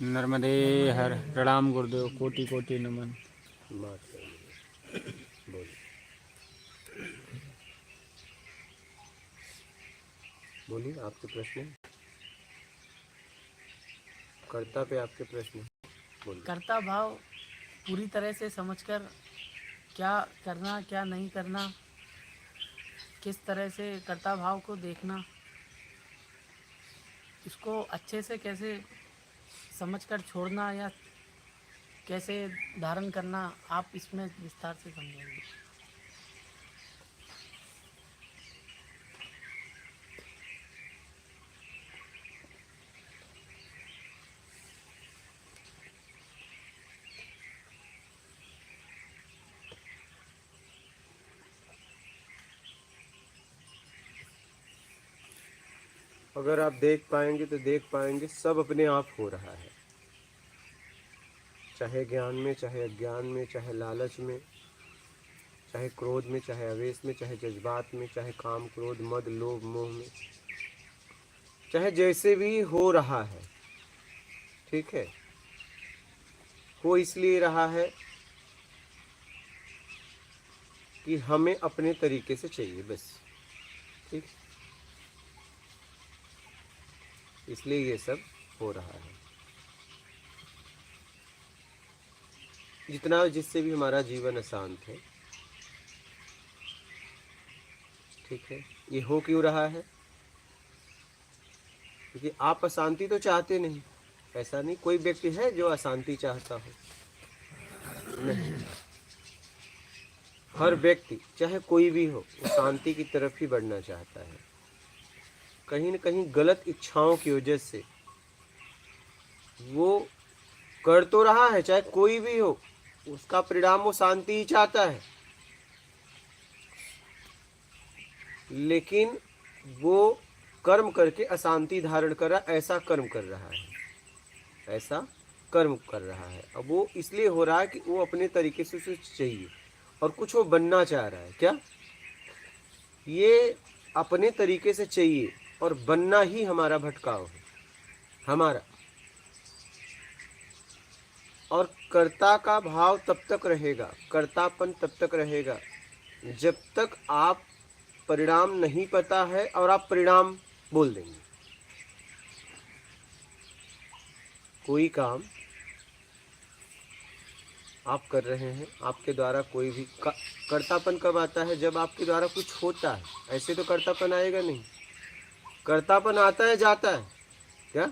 नर्मदे हर। प्रणाम गुरुदेव, कोटि कोटि नमन। बोलिए, आपके प्रश्न। कर्ता पे आपके प्रश्न। कर्ता भाव पूरी तरह से समझकर क्या करना क्या नहीं करना, किस तरह से कर्ता भाव को देखना, उसको अच्छे से कैसे समझकर छोड़ना या कैसे धारण करना, आप इसमें विस्तार से समझाएंगे। अगर आप देख पाएंगे तो देख पाएंगे सब अपने आप हो रहा है, चाहे ज्ञान में, चाहे अज्ञान में, चाहे लालच में, चाहे क्रोध में, चाहे आवेश में, चाहे जज्बात में, चाहे काम क्रोध मद लोभ मोह में, चाहे जैसे भी हो रहा है। ठीक है, हो इसलिए रहा है कि हमें अपने तरीके से चाहिए, बस। ठीक, इसलिए ये सब हो रहा है। जितना जिससे भी हमारा जीवन अशांत है, ठीक है, ये हो क्यों रहा है? क्योंकि आप अशांति तो चाहते नहीं। ऐसा नहीं कोई व्यक्ति है जो अशांति चाहता हो, नहीं। हर व्यक्ति चाहे कोई भी हो, वो शांति की तरफ ही बढ़ना चाहता है। कहीं न कहीं गलत इच्छाओं की वजह से वो कर तो रहा है, चाहे कोई भी हो, उसका परिणाम वो शांति ही चाहता है, लेकिन वो कर्म करके अशांति धारण कर रहा, ऐसा कर्म कर रहा है, ऐसा कर्म कर रहा है। अब वो इसलिए हो रहा है कि वो अपने तरीके से उसे चाहिए और कुछ वो बनना चाह रहा है। क्या ये अपने तरीके से चाहिए और बनना ही हमारा भटकाव है, हमारा। और कर्ता का भाव तब तक रहेगा, कर्तापन तब तक रहेगा जब तक आप परिणाम नहीं पता है और आप परिणाम बोल देंगे। कोई काम आप कर रहे हैं, आपके द्वारा कोई भी कर्तापन कब आता है? जब आपके द्वारा कुछ होता है। ऐसे तो कर्तापन आएगा नहीं। कर्तापन आता है जाता है, क्या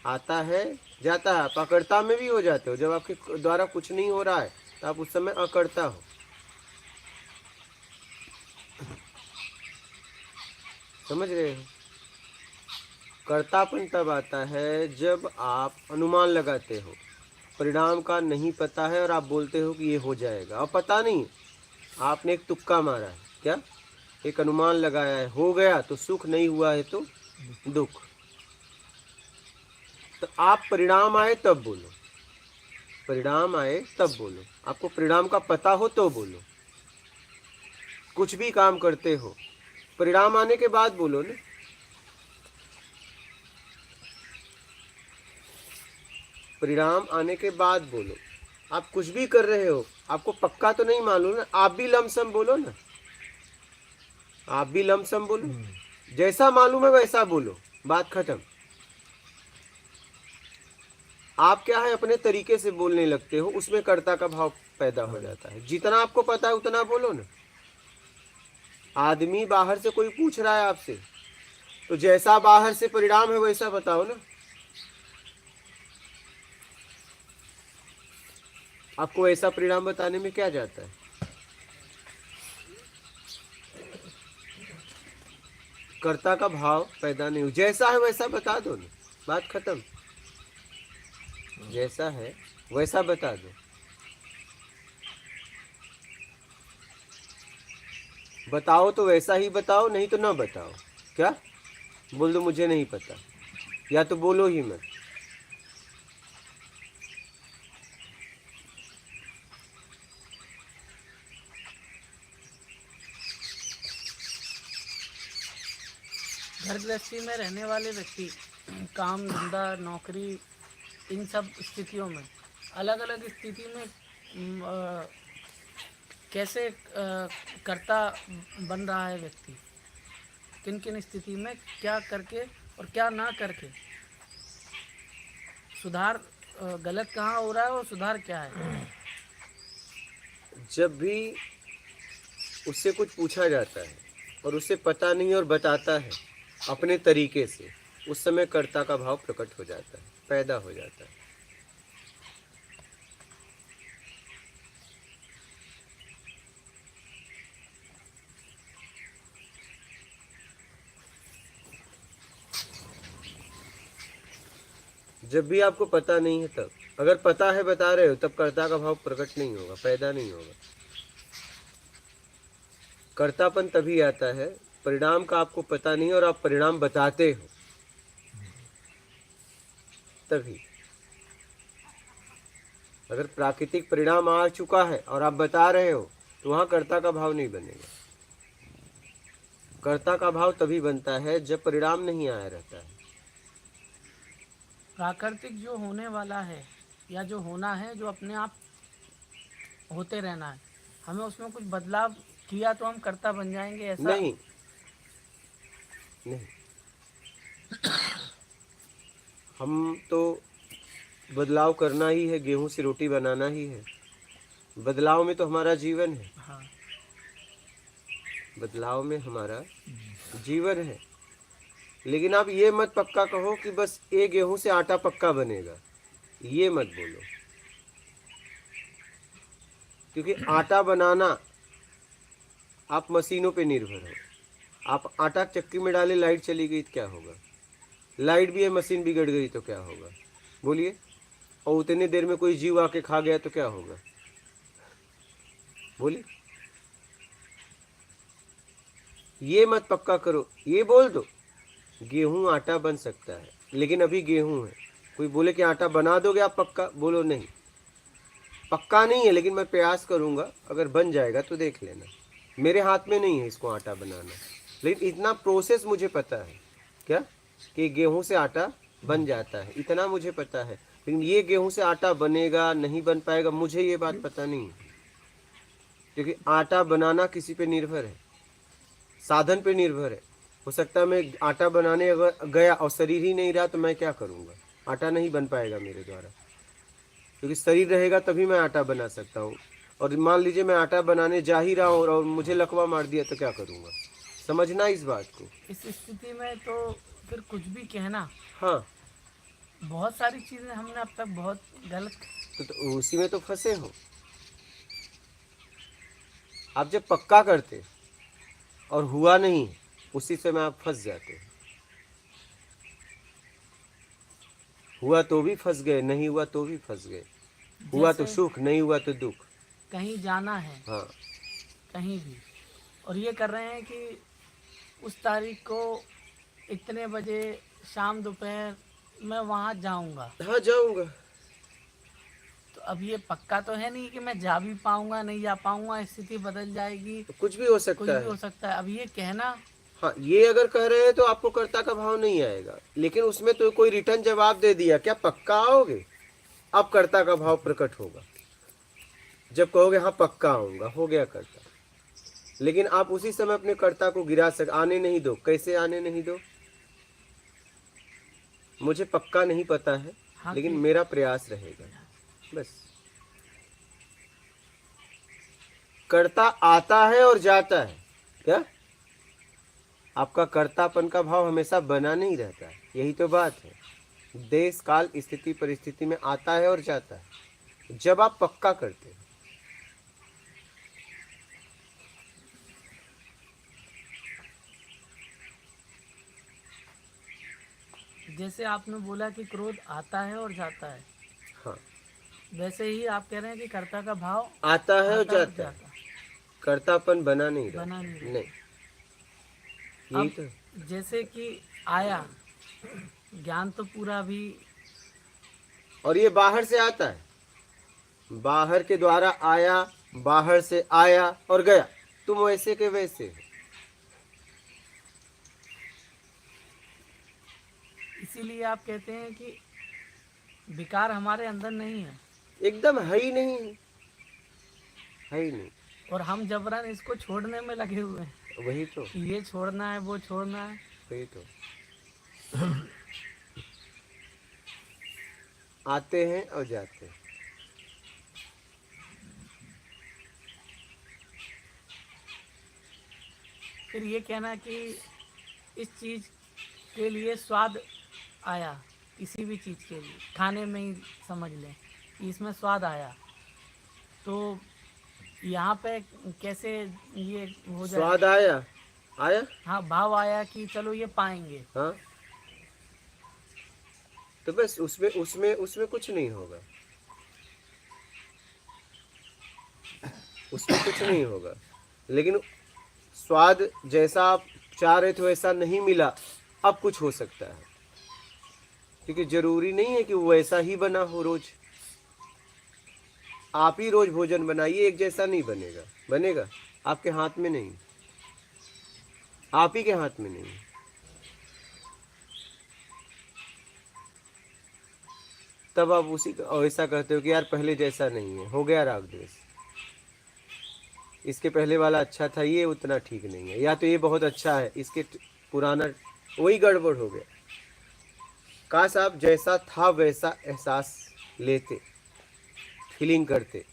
आता है जाता है। आप अकर्ता में भी हो जाते हो। जब आपके द्वारा कुछ नहीं हो रहा है तो आप उस समय अकर्ता हो। समझ रहे हो? कर्तापन तब आता है जब आप अनुमान लगाते हो, परिणाम का नहीं पता है और आप बोलते हो कि ये हो जाएगा, और पता नहीं, आपने एक तुक्का मारा है। क्या एक अनुमान लगाया है, हो गया तो सुख, नहीं हुआ है तो दुख। तो आप परिणाम आए तब बोलो, परिणाम आए तब बोलो। आपको परिणाम का पता हो तो बोलो। कुछ भी काम करते हो, परिणाम आने के बाद बोलो ना। परिणाम आने के बाद बोलो। आप कुछ भी कर रहे हो, आपको पक्का तो नहीं मालूम ना, आप भी लमसम बोलो ना, आप भी लमसम बोलो। जैसा मालूम है वैसा बोलो, बात खत्म। आप क्या है, अपने तरीके से बोलने लगते हो, उसमें कर्ता का भाव पैदा हो जाता है। जितना आपको पता है उतना बोलो ना। आदमी बाहर से कोई पूछ रहा है आपसे, तो जैसा बाहर से परिणाम है वैसा बताओ ना। आपको ऐसा परिणाम बताने में क्या जाता है? कर्ता का भाव पैदा नहीं हो, जैसा है वैसा बता दो ना, बात खत्म। जैसा है वैसा बता दो। बताओ तो वैसा ही बताओ, नहीं तो ना बताओ। क्या बोल दो मुझे नहीं पता, या तो बोलो ही मत। घर गृहस्थी में रहने वाले व्यक्ति काम धंधा नौकरी इन सब स्थितियों में, अलग अलग स्थिति में कैसे कर्ता बन रहा है व्यक्ति, किन किन स्थिति में क्या करके और क्या ना करके सुधार, गलत कहाँ हो रहा है और सुधार क्या है। जब भी उससे कुछ पूछा जाता है और उसे पता नहीं और बताता है अपने तरीके से, उस समय कर्ता का भाव प्रकट हो जाता है, पैदा हो जाता है। जब भी आपको पता नहीं है तब, अगर पता है बता रहे हो, तब कर्ता का भाव प्रकट नहीं होगा, पैदा नहीं होगा। कर्तापन तभी आता है परिणाम का आपको पता नहीं और आप परिणाम बताते हो, तभी। अगर प्राकृतिक परिणाम आ चुका है और आप बता रहे हो, तो वहां कर्ता का भाव नहीं बनेगा। कर्ता का भाव तभी बनता है जब परिणाम नहीं आया रहता है। प्राकृतिक जो होने वाला है या जो होना है, जो अपने आप होते रहना है, हमें उसमें कुछ बदलाव किया तो हम कर्ता बन जाएंगे, ऐसा नहीं नहीं, हम तो बदलाव करना ही है, गेहूं से रोटी बनाना ही है। बदलाव में तो हमारा जीवन है, हाँ। बदलाव में हमारा जीवन है। लेकिन आप ये मत पक्का कहो कि बस ये गेहूं से आटा पक्का बनेगा, ये मत बोलो। क्योंकि आटा बनाना आप मशीनों पे निर्भर हो। आप आटा चक्की में डाले, लाइट चली गई तो क्या होगा? लाइट भी है, मशीन बिगड़ गई तो क्या होगा? बोलिए। और उतने देर में कोई जीव आके खा गया तो क्या होगा? बोलिए। ये मत पक्का करो, ये बोल दो गेहूं आटा बन सकता है, लेकिन अभी गेहूं है। कोई बोले कि आटा बना दोगे आप पक्का, बोलो नहीं, पक्का नहीं है, लेकिन मैं प्रयास करूंगा, अगर बन जाएगा तो देख लेना। मेरे हाथ में नहीं है इसको आटा बनाना, लेकिन इतना प्रोसेस मुझे पता है क्या, कि गेहूं से आटा बन जाता है, इतना मुझे पता है। लेकिन ये गेहूं से आटा बनेगा नहीं बन पाएगा, मुझे ये बात पता नहीं है। क्योंकि आटा बनाना किसी पे निर्भर है, साधन पे निर्भर है। हो सकता है मैं आटा बनाने अगर गया और शरीर ही नहीं रहा तो मैं क्या करूँगा? आटा नहीं बन पाएगा मेरे द्वारा, क्योंकि शरीर रहेगा तभी मैं आटा बना सकता हूँ। और मान लीजिए मैं आटा बनाने जा ही रहा हूँ और मुझे लकवा मार दिया तो क्या करूँगा? समझना इस बात को। इस स्थिति में तो फिर कुछ भी कहना, हाँ, बहुत सारी चीज़ें हमने अब तक बहुत गलत। तो उसी में तो फंसे हो आप। जब पक्का करते और हुआ नहीं, उसी समय आप फंस जाते। हुआ तो भी फंस गए, नहीं हुआ तो भी फंस गए। हुआ तो जैसे सुख, नहीं हुआ तो दुख। कहीं जाना है, हाँ, कहीं भी, और ये कर रहे हैं कि उस तारीख को इतने बजे शाम दोपहर मैं वहाँ जाऊँगा, हाँ जाऊंगा। तो अब ये पक्का तो है नहीं कि मैं जा भी पाऊँगा, नहीं जा पाऊँगा, स्थिति बदल जाएगी, तो कुछ भी हो कुछ सकता भी हो है। सकता है। अब ये कहना, हाँ, ये अगर कह रहे हैं तो आपको कर्ता का भाव नहीं आएगा, लेकिन उसमें तो कोई रिटर्न जवाब दे दिया, क्या पक्का आओगे? अब कर्ता का भाव प्रकट होगा। जब कहोगे हाँ पक्का आऊंगा, हो गया कर्ता। लेकिन आप उसी समय अपने कर्ता को गिरा आने नहीं दो। कैसे आने नहीं दो? मुझे पक्का नहीं पता है, हाँ, लेकिन कि मेरा प्रयास रहेगा, बस। कर्ता आता है और जाता है क्या? आपका कर्तापन का भाव हमेशा बना नहीं रहता है, यही तो बात है। देश काल स्थिति परिस्थिति में आता है और जाता है, जब आप पक्का करते हैं। जैसे आपने बोला कि क्रोध आता है और जाता है, हाँ, वैसे ही आप कह रहे हैं कि कर्ता का भाव आता है और आता और जाता है, कर्तापन बना नहीं रहता। बना नहीं रहता। नहीं, यही अब तो। जैसे कि आया ज्ञान तो पूरा भी, और ये बाहर से आता है, बाहर के द्वारा आया, बाहर से आया और गया, तुम वैसे के वैसे हो। इसीलिए आप कहते हैं कि विकार हमारे अंदर नहीं है एकदम है ही नहीं, है ही नहीं। और हम जबरन इसको छोड़ने में लगे हुए हैं वही तो, कि ये छोड़ना है, वो छोड़ना है। वही तो। आते हैं और जाते हैं। फिर ये कहना कि इस चीज़ के लिए स्वाद आया, किसी भी चीज़ के लिए खाने में ही समझ लें कि इसमें स्वाद आया, तो यहाँ पे कैसे ये हो जाए? स्वाद आया, आया, हाँ, भाव आया कि चलो ये पाएंगे। हाँ, तो बस उसमें उसमें उसमें कुछ नहीं होगा, उसमें कुछ नहीं होगा। लेकिन स्वाद जैसा आप चाह रहे थे वैसा नहीं मिला, अब कुछ हो सकता है, क्योंकि जरूरी नहीं है कि वो वैसा ही बना हो रोज। आप ही रोज भोजन बनाइए, एक जैसा नहीं बनेगा। बनेगा आपके हाथ में नहीं, आप ही के हाथ में नहीं। तब आप उसी ऐसा कहते हो कि यार पहले जैसा नहीं है, हो गया राग द्वेष, इसके पहले वाला अच्छा था, ये उतना ठीक नहीं है, या तो ये बहुत अच्छा है, इसके पुराना वही गड़बड़ हो गया। काश आप जैसा था वैसा एहसास लेते, फीलिंग करते,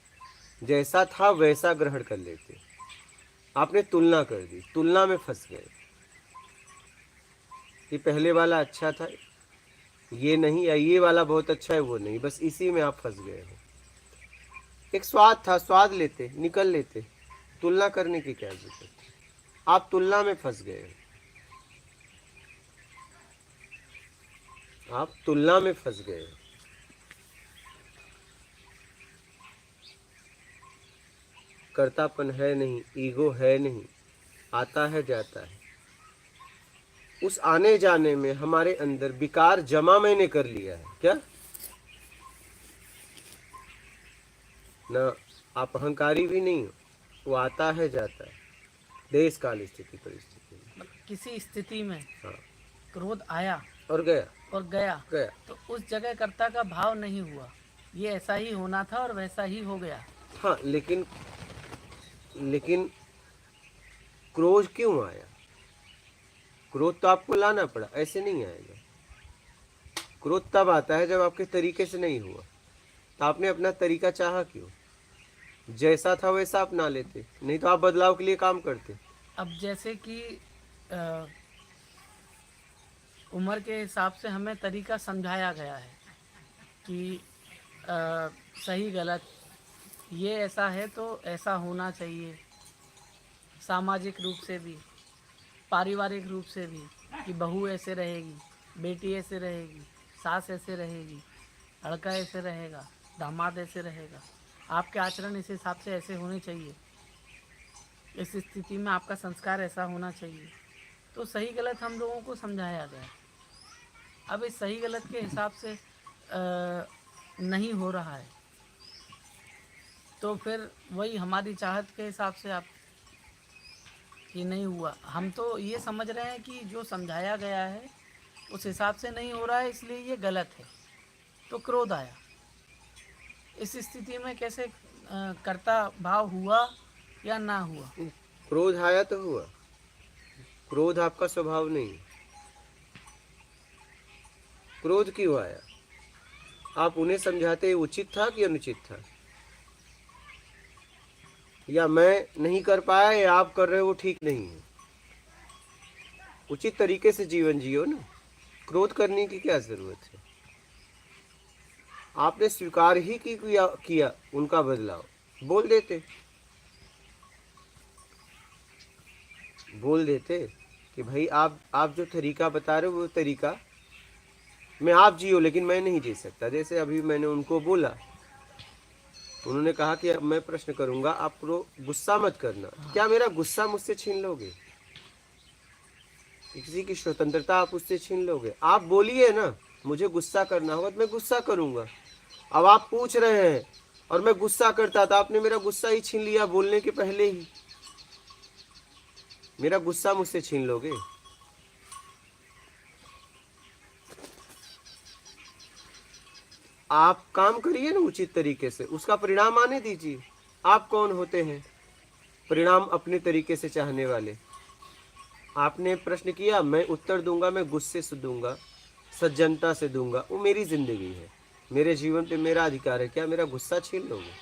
जैसा था वैसा ग्रहण कर लेते। आपने तुलना कर दी, तुलना में फंस गए कि पहले वाला अच्छा था, ये नहीं, या ये वाला बहुत अच्छा है, वो नहीं, बस इसी में आप फंस गए हो। एक स्वाद था, स्वाद लेते, निकल लेते, तुलना करने की क्या जरूरत है? आप तुलना में फंस गए हो, आप तुलना में फंस गए हो। कर्तापन है नहीं, ईगो है नहीं, आता है जाता है। उस आने जाने में हमारे अंदर विकार जमा मैंने कर लिया है क्या? ना, आप अहंकारी भी नहीं हो, वो आता है जाता है, देश काल स्थिति परिस्थिति में। किसी स्थिति में हाँ, क्रोध आया और गया, और गया, गया। तो उस जगह कर्ता का भाव नहीं हुआ, ये ऐसा ही होना था और वैसा ही हो गया। हाँ, लेकिन क्रोध क्यों आया? क्रोध तो आपको लाना पड़ा, ऐसे नहीं आएगा। क्रोध तब आता है जब आपके तरीके से नहीं हुआ, तो आपने अपना तरीका चाहा क्यों? जैसा था वैसा अपना लेते, नहीं तो आप बदलाव के लिए काम करते। अब जैसे कि उम्र के हिसाब से हमें तरीका समझाया गया है कि सही गलत, ये ऐसा है तो ऐसा होना चाहिए, सामाजिक रूप से भी, पारिवारिक रूप से भी, कि बहू ऐसे रहेगी, बेटी ऐसे रहेगी, सास ऐसे रहेगी, लड़का ऐसे रहेगा, दामाद ऐसे रहेगा, आपके आचरण इस हिसाब से ऐसे होने चाहिए, इस स्थिति में आपका संस्कार ऐसा होना चाहिए। तो सही गलत हम लोगों को समझाया गया। अब इस सही गलत के हिसाब से नहीं हो रहा है, तो फिर वही हमारी चाहत के हिसाब से आप ये नहीं हुआ। हम तो ये समझ रहे हैं कि जो समझाया गया है उस हिसाब से नहीं हो रहा है, इसलिए ये गलत है, तो क्रोध आया। इस स्थिति में कैसे कर्ता भाव हुआ या ना हुआ? क्रोध आया तो हुआ, क्रोध आपका स्वभाव नहीं। क्रोध क्यों आया? आप उन्हें समझाते उचित था कि अनुचित था? या मैं नहीं कर पाया या आप कर रहे हो वो ठीक नहीं है? उचित तरीके से जीवन जियो ना, क्रोध करने की क्या जरूरत है? आपने स्वीकार ही किया उनका बदलाव, बोल देते कि भाई आप जो तरीका बता रहे हो वो तरीका मैं आप जियो, लेकिन मैं नहीं जी सकता। जैसे अभी मैंने उनको बोला, उन्होंने कहा कि अब मैं प्रश्न करूंगा, आप गुस्सा मत करना। क्या मेरा गुस्सा मुझसे छीन लोगे? किसी की स्वतंत्रता आप उससे छीन लोगे? आप बोलिए ना, मुझे गुस्सा करना होगा तो मैं गुस्सा करूंगा। अब आप पूछ रहे हैं और मैं गुस्सा करता था, आपने मेरा गुस्सा ही छीन लिया बोलने के पहले ही। मेरा गुस्सा मुझसे छीन लोगे? आप काम करिए ना उचित तरीके से, उसका परिणाम आने दीजिए। आप कौन होते हैं परिणाम अपने तरीके से चाहने वाले? आपने प्रश्न किया, मैं उत्तर दूंगा, मैं गुस्से से दूंगा, सज्जनता से दूंगा, वो मेरी जिंदगी है, मेरे जीवन पे मेरा अधिकार है। क्या मेरा गुस्सा छीन लोगे?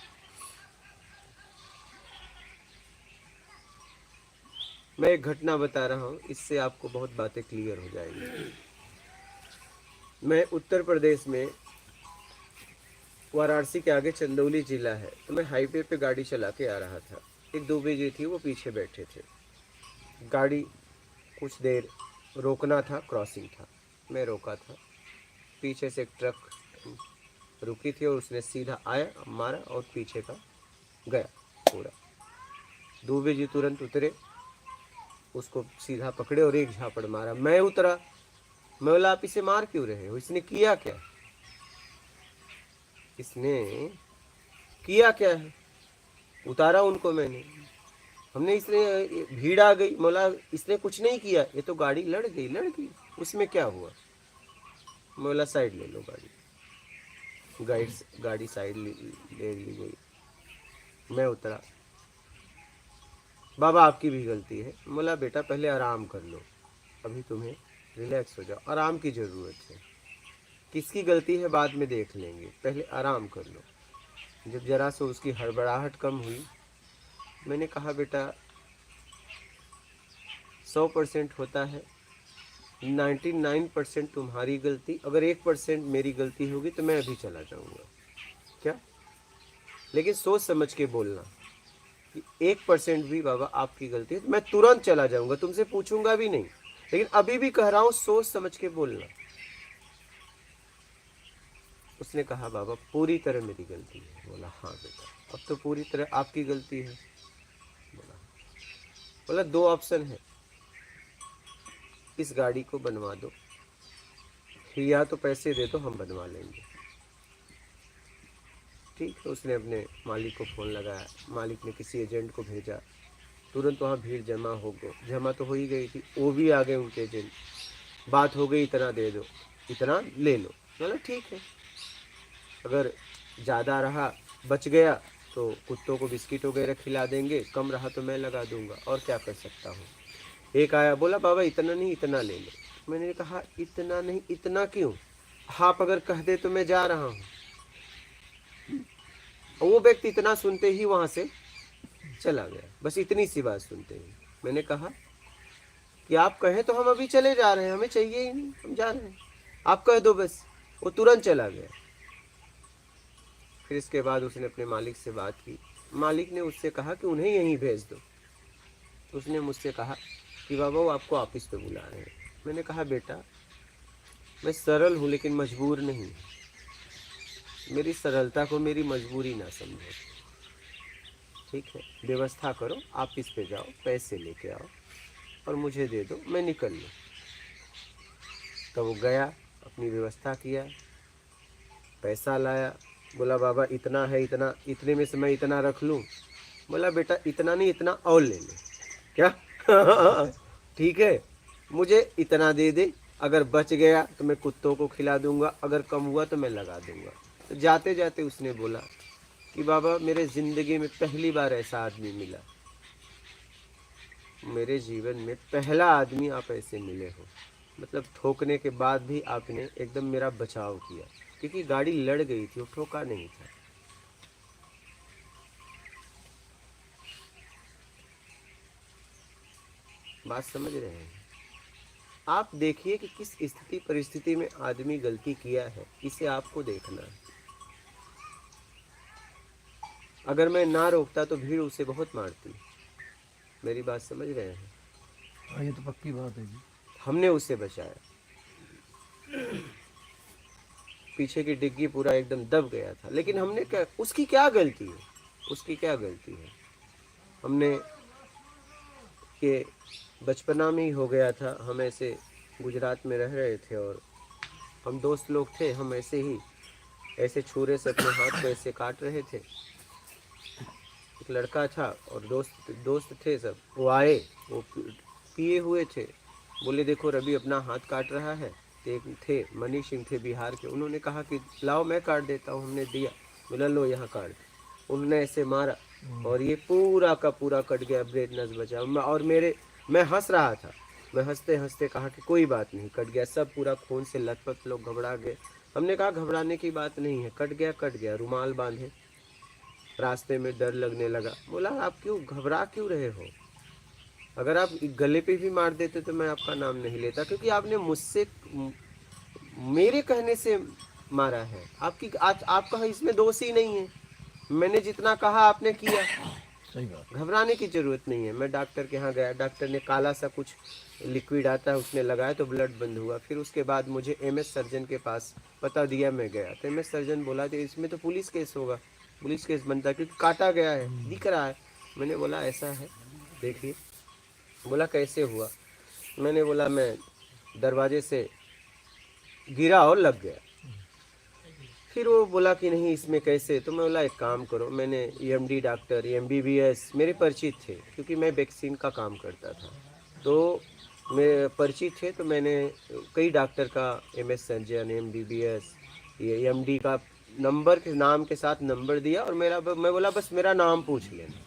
मैं एक घटना बता रहा हूँ, इससे आपको बहुत बातें क्लियर हो जाएंगी। मैं उत्तर प्रदेश में वाराणसी के आगे चंदौली जिला है, तो मैं हाईवे पे गाड़ी चला के आ रहा था। एक दुबे जी थी, वो पीछे बैठे थे। गाड़ी कुछ देर रोकना था, क्रॉसिंग था, मैं रोका था। पीछे से एक ट्रक रुकी थी और उसने सीधा आया, मारा और पीछे का गया पूरा। दुबे जी तुरंत उतरे, उसको सीधा पकड़े और एक झापड़ मारा। मैं उतरा, मैं बोला, आप इसे मार क्यों रहे हो? इसने किया क्या? इसने किया क्या है? उतारा उनको मैंने। हमने इसने भीड़ आ गई, बोला इसने कुछ नहीं किया, ये तो गाड़ी लड़ गई, उसमें क्या हुआ? बोला साइड ले लो गाड़ी। गाड़ी साइड ले ली गई। मैं उतरा, बाबा आपकी भी गलती है। बोला बेटा पहले आराम कर लो, अभी तुम्हें रिलैक्स हो जाओ, आराम की ज़रूरत है। किसकी गलती है बाद में देख लेंगे, पहले आराम कर लो। जब जरा से उसकी हड़बड़ाहट कम हुई, मैंने कहा बेटा 100% होता है, 99% तुम्हारी गलती, अगर 1% मेरी गलती होगी तो मैं अभी चला जाऊंगा। क्या? लेकिन सोच समझ के बोलना कि 1% भी बाबा आपकी गलती है तो मैं तुरंत चला जाऊंगा, तुमसे पूछूंगा भी नहीं। लेकिन अभी भी कह रहा हूं, सोच समझ के बोलना। उसने कहा बाबा पूरी तरह मेरी गलती है। बोला हाँ बेटा, अब तो पूरी तरह आपकी गलती है। बोला 2 ऑप्शन है, इस गाड़ी को बनवा दो, या तो पैसे दे दो, हम बनवा लेंगे। ठीक है, उसने अपने मालिक को फ़ोन लगाया, मालिक ने किसी एजेंट को भेजा, तुरंत वहाँ भीड़ जमा तो हो ही गई थी, वो भी आ गए उनके एजेंट। बात हो गई, इतना दे दो, इतना ले लो। बोला ठीक है, अगर ज़्यादा रहा बच गया तो कुत्तों को बिस्किट वगैरह खिला देंगे, कम रहा तो मैं लगा दूंगा, और क्या कर सकता हूँ। एक आया, बोला बाबा इतना नहीं, इतना ले लो। मैंने कहा इतना नहीं, इतना क्यों? आप अगर कह दे तो मैं जा रहा हूँ। वो व्यक्ति इतना सुनते ही वहां से चला गया, बस इतनी सी बात सुनते ही। मैंने कहा कि आप कहें तो हम अभी चले जा रहे हैं, हमें चाहिए ही नहीं, हम जा रहे हैं, आप कह दो बस। वो तुरंत चला गया। फिर इसके बाद उसने अपने मालिक से बात की, मालिक ने उससे कहा कि उन्हें यहीं भेज दो। उसने मुझसे कहा कि बाबा वो आपको ऑफिस पे बुला रहे हैं। मैंने कहा बेटा मैं सरल हूँ लेकिन मजबूर नहीं, मेरी सरलता को मेरी मजबूरी ना समझो। ठीक है, व्यवस्था करो, ऑफिस पे जाओ, पैसे लेके आओ और मुझे दे दो, मैं निकल लूँ। तो वो गया, अपनी व्यवस्था किया, पैसा लाया। बोला बाबा इतना है, इतना, इतने में से मैं इतना रख लूँ? बोला बेटा इतना नहीं, इतना और ले ले। क्या? ठीक है, मुझे इतना दे दे, अगर बच गया तो मैं कुत्तों को खिला दूंगा, अगर कम हुआ तो मैं लगा दूंगा। तो जाते जाते उसने बोला कि बाबा मेरे ज़िंदगी में पहली बार ऐसा आदमी मिला, मेरे जीवन में पहला आदमी आप ऐसे मिले हो। मतलब ठोकने के बाद भी आपने एकदम मेरा बचाव किया, क्योंकि गाड़ी लड़ गई थी, वो ठोका नहीं था। बात समझ रहे हैं? आप देखिए कि किस स्थिति परिस्थिति में आदमी गलती किया है, इसे आपको देखना है। अगर मैं ना रोकता तो भीड़ उसे बहुत मारती। मेरी बात समझ रहे हैं? हाँ, ये तो पक्की बात है जी। हमने उसे बचाया। पीछे की डिग्गी पूरा एकदम दब गया था, लेकिन हमने क्या, उसकी क्या गलती है? उसकी क्या गलती है? हमने के बचपना में ही हो गया था, हम ऐसे गुजरात में रह रहे थे और हम दोस्त लोग थे, हम ऐसे ही ऐसे छुरे से अपने हाथ को ऐसे काट रहे थे। एक लड़का था और दोस्त थे सब, वो आए, वो पिए हुए थे, बोले देखो रवि अपना हाथ काट रहा है, एक थे मनीष सिंह थे बिहार के, उन्होंने कहा कि लाओ मैं काट देता हूँ। हमने दिया, बोला लो यहाँ काट दो। उन्होंने ऐसे मारा और ये पूरा का पूरा कट गया, ब्रेड नस बचा। और मैं हंस रहा था, मैं हंसते हंसते कहा कि कोई बात नहीं, कट गया। सब पूरा खून से लथपथ, लोग घबरा गए। हमने कहा घबराने की बात नहीं है, कट गया। रुमाल बांधे, रास्ते में डर लगने लगा। बोला आप क्यों घबरा क्यों रहे हो? अगर आप गले पे भी मार देते तो मैं आपका नाम नहीं लेता, क्योंकि आपने मुझसे मेरे कहने से मारा है। आपका इसमें दोष ही नहीं है। मैंने जितना कहा आपने किया, सही बात। घबराने की जरूरत नहीं है। मैं डॉक्टर के यहाँ गया, डॉक्टर ने काला सा कुछ लिक्विड आता है उसने लगाया तो ब्लड बंद हुआ। फिर उसके बाद मुझे एमएस सर्जन के पास पता दिया, मैं गया तो एमएस सर्जन बोला कि इसमें तो पुलिस केस होगा, पुलिस केस बनता है क्योंकि काटा गया है, दिख रहा है। मैंने बोला ऐसा है, देखिए। बोला कैसे हुआ? मैंने बोला मैं दरवाजे से गिरा और लग गया। फिर वो बोला कि नहीं इसमें कैसे? तो मैं बोला एक काम करो, मैंने ईएमडी डॉक्टर, एमबीबीएस मेरे परिचित थे क्योंकि मैं वैक्सीन का काम करता था, तो मेरे परिचित थे। तो मैंने कई डॉक्टर का एमएस सर्जन, एमबीबीएस, ये एमडी का नंबर के नाम के साथ नंबर दिया और मैं बोला बस मेरा नाम पूछ लेना,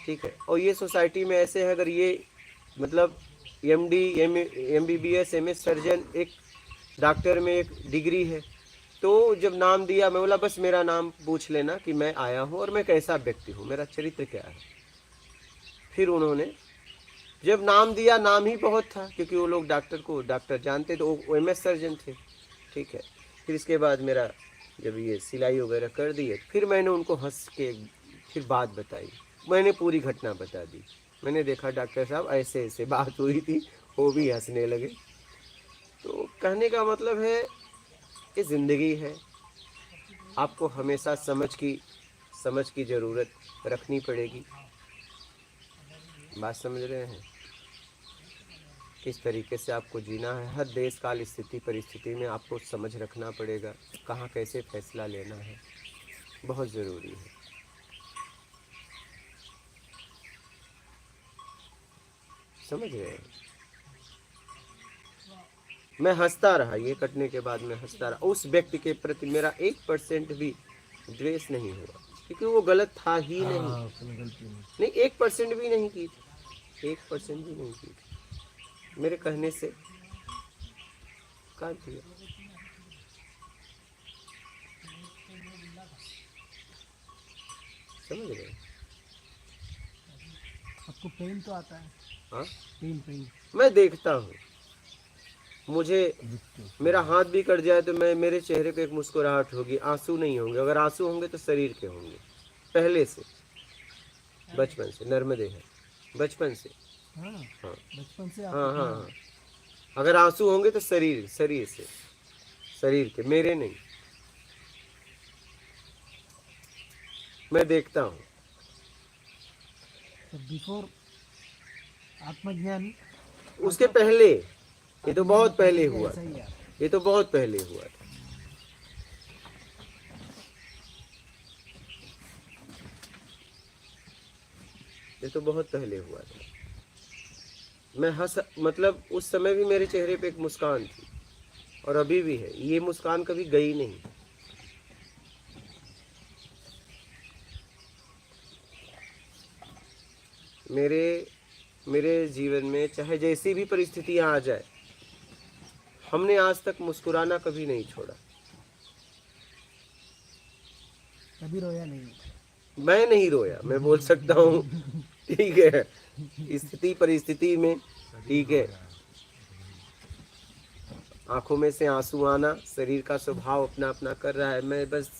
ठीक है। और ये सोसाइटी में ऐसे है, अगर ये मतलब एमडी, एमबीबीएस, एमएस सर्जन, एक डॉक्टर में एक डिग्री है। तो जब नाम दिया, मैं बोला बस मेरा नाम पूछ लेना कि मैं आया हूँ और मैं कैसा व्यक्ति हूँ, मेरा चरित्र क्या है। फिर उन्होंने जब नाम दिया, नाम ही बहुत था क्योंकि वो लोग डॉक्टर जानते, तो वो एमएस सर्जन थे, ठीक है। फिर इसके बाद मेरा जब ये सिलाई वगैरह कर दी है, फिर मैंने उनको हंस के फिर बात बताई, मैंने पूरी घटना बता दी। मैंने देखा डॉक्टर साहब ऐसे ऐसे बात हुई थी, वो भी हंसने लगे। तो कहने का मतलब है ये ज़िंदगी है, आपको हमेशा समझ की ज़रूरत रखनी पड़ेगी। बात समझ रहे हैं? किस तरीके से आपको जीना है, हर देश काल स्थिति परिस्थिति में आपको समझ रखना पड़ेगा, कहाँ कैसे फैसला लेना है, बहुत ज़रूरी है। समझ रहे हैं? मैं हंसता रहा, ये कटने के बाद मैं हंसता रहा। उस व्यक्ति के प्रति मेरा 1% भी द्वेष नहीं हुआ क्योंकि वो गलत था ही नहीं। नहीं 1% भी नहीं की थी, 1% भी नहीं की थी। मेरे कहने से काट दिया। समझ रहे? आपको पेन तो आता है? हाँ, पेन मैं देखता हूँ। मुझे मेरा हाथ भी कट जाए तो मेरे चेहरे पे एक मुस्कुराहट होगी, आंसू नहीं होंगे। अगर आंसू होंगे तो शरीर के होंगे, पहले से, बचपन से। नर्मदे है बचपन से। हाँ, हाँ बचपन से हाँ। अगर आंसू होंगे तो शरीर से, शरीर के, मेरे नहीं। मैं देखता हूँ। बिफोर आत्मज्ञान, उसके पहले, ये तो बहुत पहले हुआ था, ये तो बहुत पहले हुआ था। ये तो बहुत पहले हुआ था। मैं मतलब उस समय भी मेरे चेहरे पे एक मुस्कान थी और अभी भी है, ये मुस्कान कभी गई नहीं। मेरे जीवन में चाहे जैसी भी परिस्थितियां आ जाए, हमने आज तक मुस्कुराना कभी नहीं छोड़ा। कभी रोया नहीं? मैं नहीं रोया, मैं बोल सकता हूँ, ठीक है, स्थिति परिस्थिति में, ठीक है। आंखों में से आंसू आना शरीर का स्वभाव अपना अपना कर रहा है। मैं बस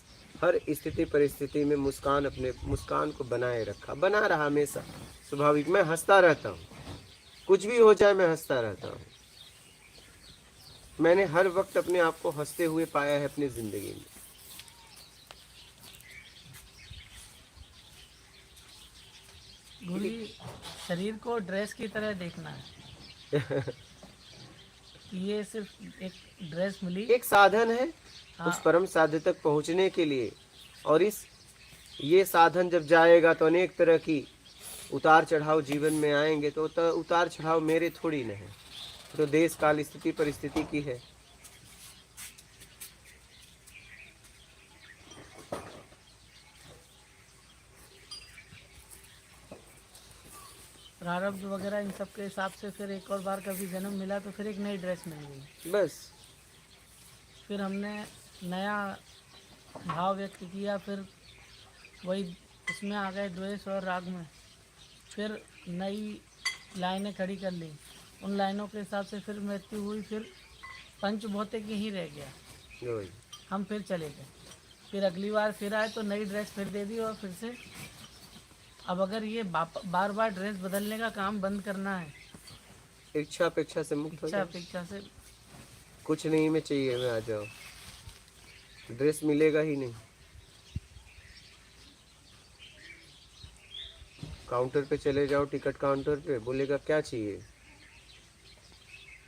हर स्थिति परिस्थिति में मुस्कान को बनाए रखा, बना रहा हमेशा, स्वाभाविक। मैं हंसता रहता हूँ, कुछ भी हो जाए मैं हंसता रहता हूँ। मैंने हर वक्त अपने आप को हंसते हुए पाया है अपनी जिंदगी में। गुरुजी, शरीर को ड्रेस की तरह देखना है। ये सिर्फ एक ड्रेस मिली, एक साधन है हाँ। उस परम साध्य तक पहुंचने के लिए। और ये साधन जब जाएगा तो अनेक तरह की उतार चढ़ाव जीवन में आएंगे। तो उतार चढ़ाव मेरे थोड़ी न है, तो देश काल स्थिति परिस्थिति की है। प्रारब्ध वगैरह इन सब के हिसाब से फिर एक और बार कभी जन्म मिला तो फिर एक नई ड्रेस मिल गई। बस फिर हमने नया भाव व्यक्त किया, फिर वही उसमें आ गए द्वेष और राग में, फिर नई लाइनें खड़ी कर ली, उन लाइनों के हिसाब से फिर मृत्यु हुई, फिर पंचभौतिक ही रह गया, वही। हम फिर चले गए। फिर अगली बार फिर आए तो नई ड्रेस फिर दे दी और फिर से अब अगर ये बार बार ड्रेस बदलने का काम बंद करना है, इच्छा अपेक्षा से मुक्त हो इच्छा जाओ। अपेक्षा से, कुछ नहीं में चाहिए में आ जाओ, ड्रेस मिलेगा ही नहीं। काउंटर पे चले जाओ, टिकट काउंटर पे, बोलेगा क्या चाहिए,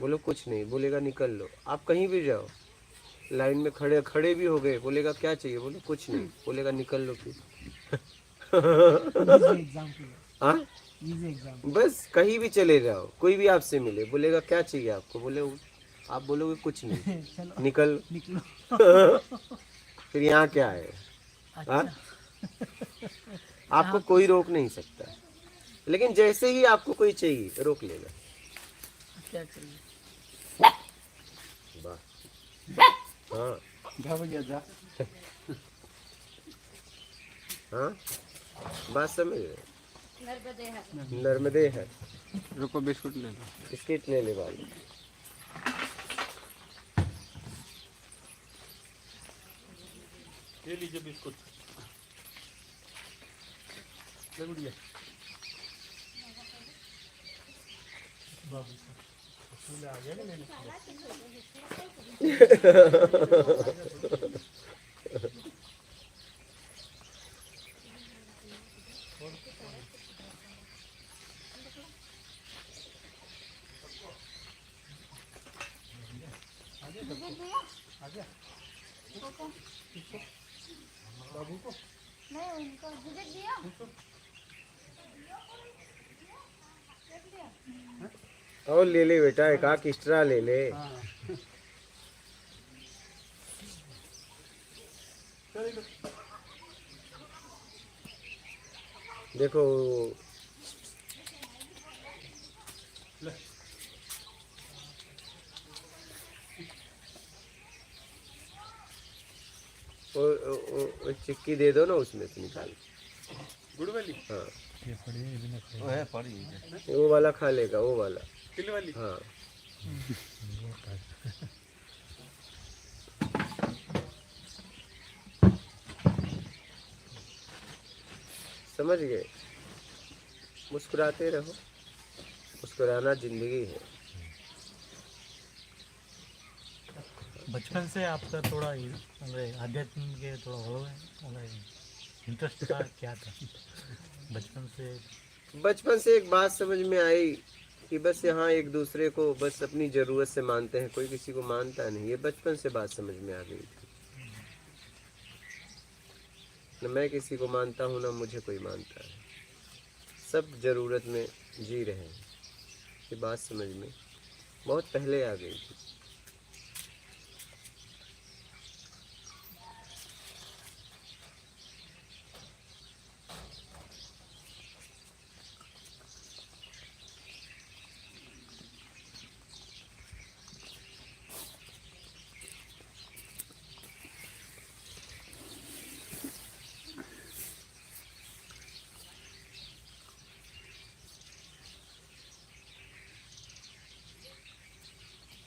बोलो कुछ नहीं, बोलेगा निकल लो। आप कहीं भी जाओ, लाइन में खड़े खड़े भी हो गए, बोलेगा क्या चाहिए, बोलो कुछ नहीं, बोलेगा निकल लो फिर। एग्जाम्पल, हाँ, इजी एग्जाम्पल। बस कहीं भी चले जाओ, कोई भी आपसे मिले, बोलेगा क्या चाहिए आपको, बोले आप बोलोगे कुछ नहीं, चलो निकल। निकलो। फिर यहाँ क्या है? हाँ? आपको कोई रोक नहीं सकता, लेकिन जैसे ही आपको कोई चाहिए रोक लेगा। क्या चाहिए? वाह, हाँ जा भैया जा। हाँ, बात समझ रहे? नर्मदे है। रुको बिस्कुट ले लो। बिस्किट ले ले वाले। ले लीजिए बिस्कुट। ले गुड़िया। बाबू स्कूल आ गया ना लेने के लिए। बाबू को नहीं उनको झिझक दिया और ले ले बेटा, एक आख एक्स्ट्रा ले ले। देखो वो चिक्की दे दो ना, उसमें से निकाल। गुड़ वाली। हाँ, वो है पड़ी वो वाला खा लेगा, वो वाला। तिल वाली। हाँ, समझ गए? मुस्कुराते रहो, मुस्कुराना जिंदगी है। बचपन से आपका थोड़ा आध्यात्म के थोड़ा हो इंटरेस्ट था क्या था बचपन से? बचपन से एक बात समझ में आई कि बस यहाँ एक दूसरे को बस अपनी ज़रूरत से मानते हैं, कोई किसी को मानता नहीं। ये बचपन से बात समझ में आ गई थी। न मैं किसी को मानता हूँ, ना मुझे कोई मानता है। सब ज़रूरत में जी रहे हैं। ये बात समझ में बहुत पहले आ गई थी।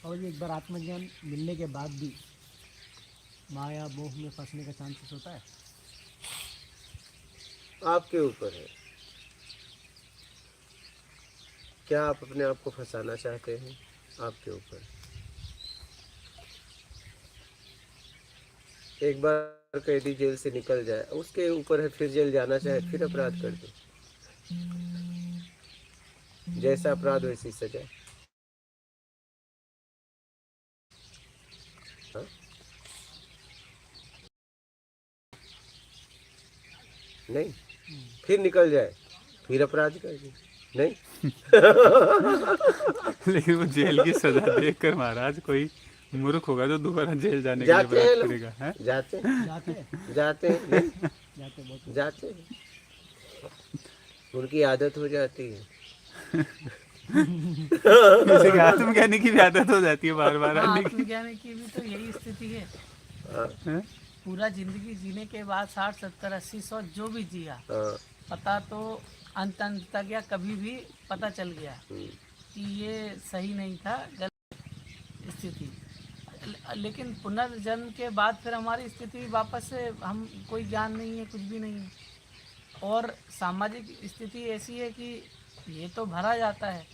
और ये एक बार आत्मज्ञान मिलने के बाद भी माया मोह में फंसने का चांसेस होता है। आपके ऊपर है, क्या आप अपने आप को फंसाना चाहते हैं? आपके ऊपर। एक बार कैदी जेल से निकल जाए, उसके ऊपर है, फिर जेल जाना चाहे, फिर अपराध कर दे। जैसा अपराध वैसी सजा। हाँ? नहीं, फिर निकल जाए, फिर अपराध कर दे। नहीं लेकिन वो जेल की सजा देखकर महाराज कोई मूर्ख होगा तो दोबारा जेल जाने के लिए जाते हैं प्रयास लोग। करेगा हैं? जाते जाते हैं जाते हैं नहीं? जाते बहुत जाते हैं। उनकी आदत हो जाती है। किसी के आत्मज्ञानी की भी आदत हो जाती है बार बार हाँ, आने की आत्मज्ञानी की भी तो यही स्थिति है। हैं? पूरा जिंदगी जीने के बाद 60 70 80 100 जो भी जिया, हाँ, पता तो अंत तक या कभी भी पता चल गया कि ये सही नहीं था, गलत स्थिति। लेकिन पुनर्जन्म के बाद फिर हमारी स्थिति वापस से, हम कोई ज्ञान नहीं है, कुछ भी नहीं है। और सामाजिक स्थिति ऐसी है कि ये तो भरा जाता है,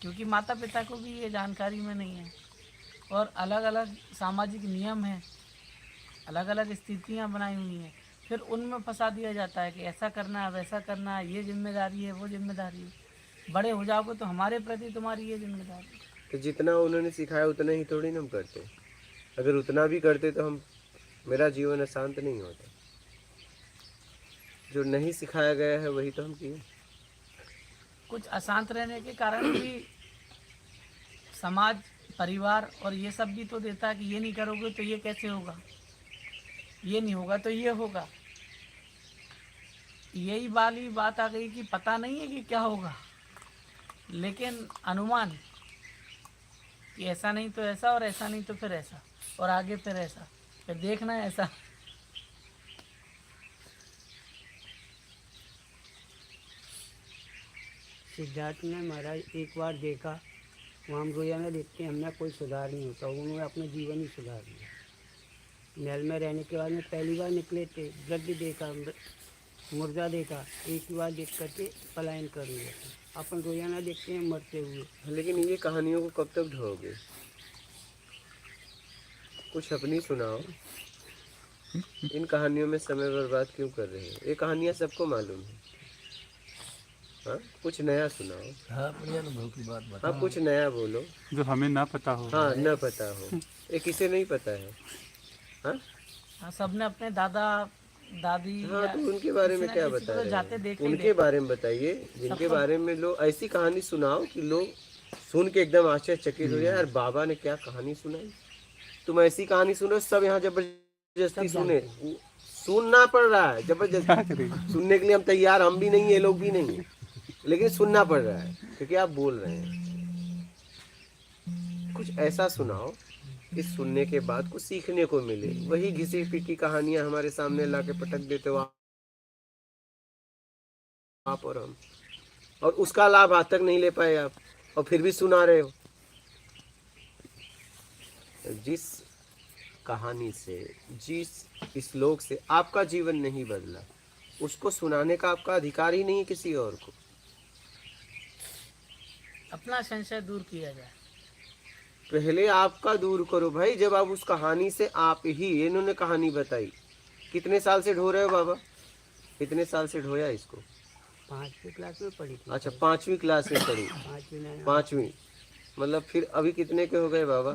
क्योंकि माता पिता को भी ये जानकारी में नहीं है। और अलग अलग सामाजिक नियम हैं, अलग अलग स्थितियां बनाई हुई हैं, फिर उनमें फंसा दिया जाता है कि ऐसा करना है, वैसा करना है, ये जिम्मेदारी है, वो जिम्मेदारी है। बड़े हो जाओगे तो हमारे प्रति तुम्हारी ये जिम्मेदारी है। तो जितना उन्होंने सिखाया उतना ही थोड़ी ना हम करते। अगर उतना भी करते तो हम मेरा जीवन अशांत नहीं होता। जो नहीं सिखाया गया है वही तो हम किए। कुछ अशांत रहने के कारण भी समाज, परिवार और ये सब भी तो देता है कि ये नहीं करोगे तो ये कैसे होगा, ये नहीं होगा तो ये होगा। यही वाली बात आ गई कि पता नहीं है कि क्या होगा, लेकिन अनुमान कि ऐसा नहीं तो ऐसा, और ऐसा नहीं तो फिर ऐसा, और आगे फिर ऐसा, फिर देखना है ऐसा। सिद्धार्थ ने महाराज एक बार देखा, वहाँ हम रोजाना देखते हैं, हमने कोई सुधार नहीं होता, उन्होंने अपना जीवन ही सुधार लिया। महल में रहने के बाद में पहली बार निकले थे, वृद्ध देखा, मुर्दा देखा, एक ही बार देख करके पलायन कर लिया। अपन रोजाना देखते हैं मरते हुए। लेकिन ये कहानियों को कब तक ढोगे? कुछ अपनी सुनाओ। इन कहानियों में समय बर्बाद क्यों कर रहे हो? ये कहानियाँ सबको मालूम है। हाँ, कुछ नया सुनाओ। हाँ, अपने अनुभव की बात बता। हाँ, कुछ नया बोलो। जो हमें ना पता हो। हाँ, न पता हो। ये किसे नहीं पता है? हाँ, हाँ, सबने अपने दादा दादी हाँ, या तो उनके बारे में किसी क्या ना किसी को बता तो जाते रहे देख हैं? ही उनके ले। बारे में बताइए जिनके सबको- बारे में लोग ऐसी कहानी सुनाओ कि लोग सुन के एकदम आश्चर्यचकित हो जाए, यार बाबा ने क्या कहानी सुनाई। तुम ऐसी कहानी सुनो, सब यहाँ जबरदस्ती सुने। सुनना पड़ रहा है जबरदस्ती। सुनने के लिए हम तैयार, हम भी नहीं है, ये लोग भी नहीं है, लेकिन सुनना पड़ रहा है क्योंकि आप बोल रहे हैं। कुछ ऐसा सुनाओ कि सुनने के बाद कुछ सीखने को मिले। वही घिसी पिटी कहानियां हमारे सामने ला के पटक देते हो आप और हम, और उसका लाभ आज तक नहीं ले पाए आप, और फिर भी सुना रहे हो। जिस कहानी से, जिस श्लोक से आपका जीवन नहीं बदला, उसको सुनाने का आपका अधिकार ही नहीं है किसी और को। अपना संशय दूर किया जाए। पहले आपका दूर करो भाई। जब आप उस कहानी से, आप ही इन्होंने कहानी बताई, कितने साल से ढो रहे हो बाबा? कितने साल से ढोया इसको? 5वीं क्लास में पढ़ी थी। अच्छा, 5वीं क्लास में पढ़ी। 5वीं में 5वीं मतलब फिर अभी कितने के हो गए बाबा?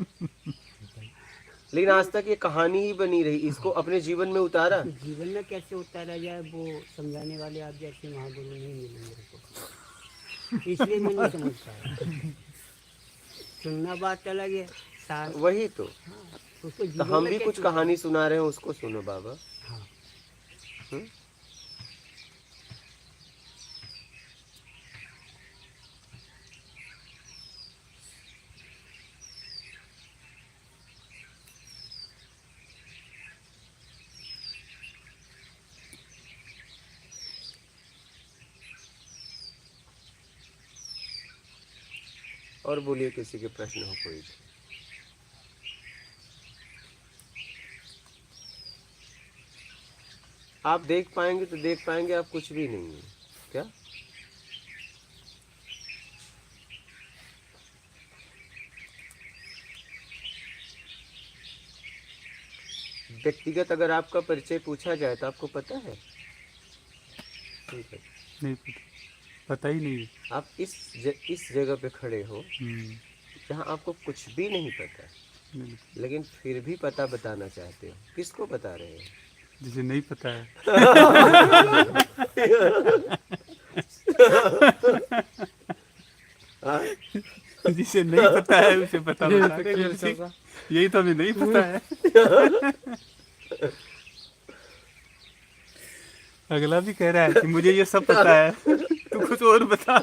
लेकिन आज तक ये कहानी ही बनी रही, इसको अपने जीवन में उतारा? जीवन में कैसे उतारा जाए वो समझाने वाले आप जैसे महागुरु नहीं मिले मेरे को, इसलिए मैं नहीं समझ पाया। सुनना बात अलग है, साथ वही तो उसको तो जीवन हम में भी कुछ कैसे कहानी सुना रहे हैं, उसको सुनो बाबा। हाँ। हम्म? और बोलिए, किसी के प्रश्न हो कोई? आप देख पाएंगे तो देख पाएंगे, आप कुछ भी नहीं है क्या? व्यक्तिगत अगर आपका परिचय पूछा जाए तो आपको पता है? ठीक है, नहीं पता, पता ही नहीं है। आप इस जगह पे खड़े हो जहाँ आपको कुछ भी नहीं पता, नहीं, लेकिन फिर भी पता बताना चाहते हो। किसको बता रहे हो? जिसे नहीं पता है। हाँ? जिसे नहीं पता है उसे पता बता रहे गुरु जी। यही तो हमें नहीं पता है। अगला भी कह रहा है कि मुझे ये सब पता है, तू कुछ और बता।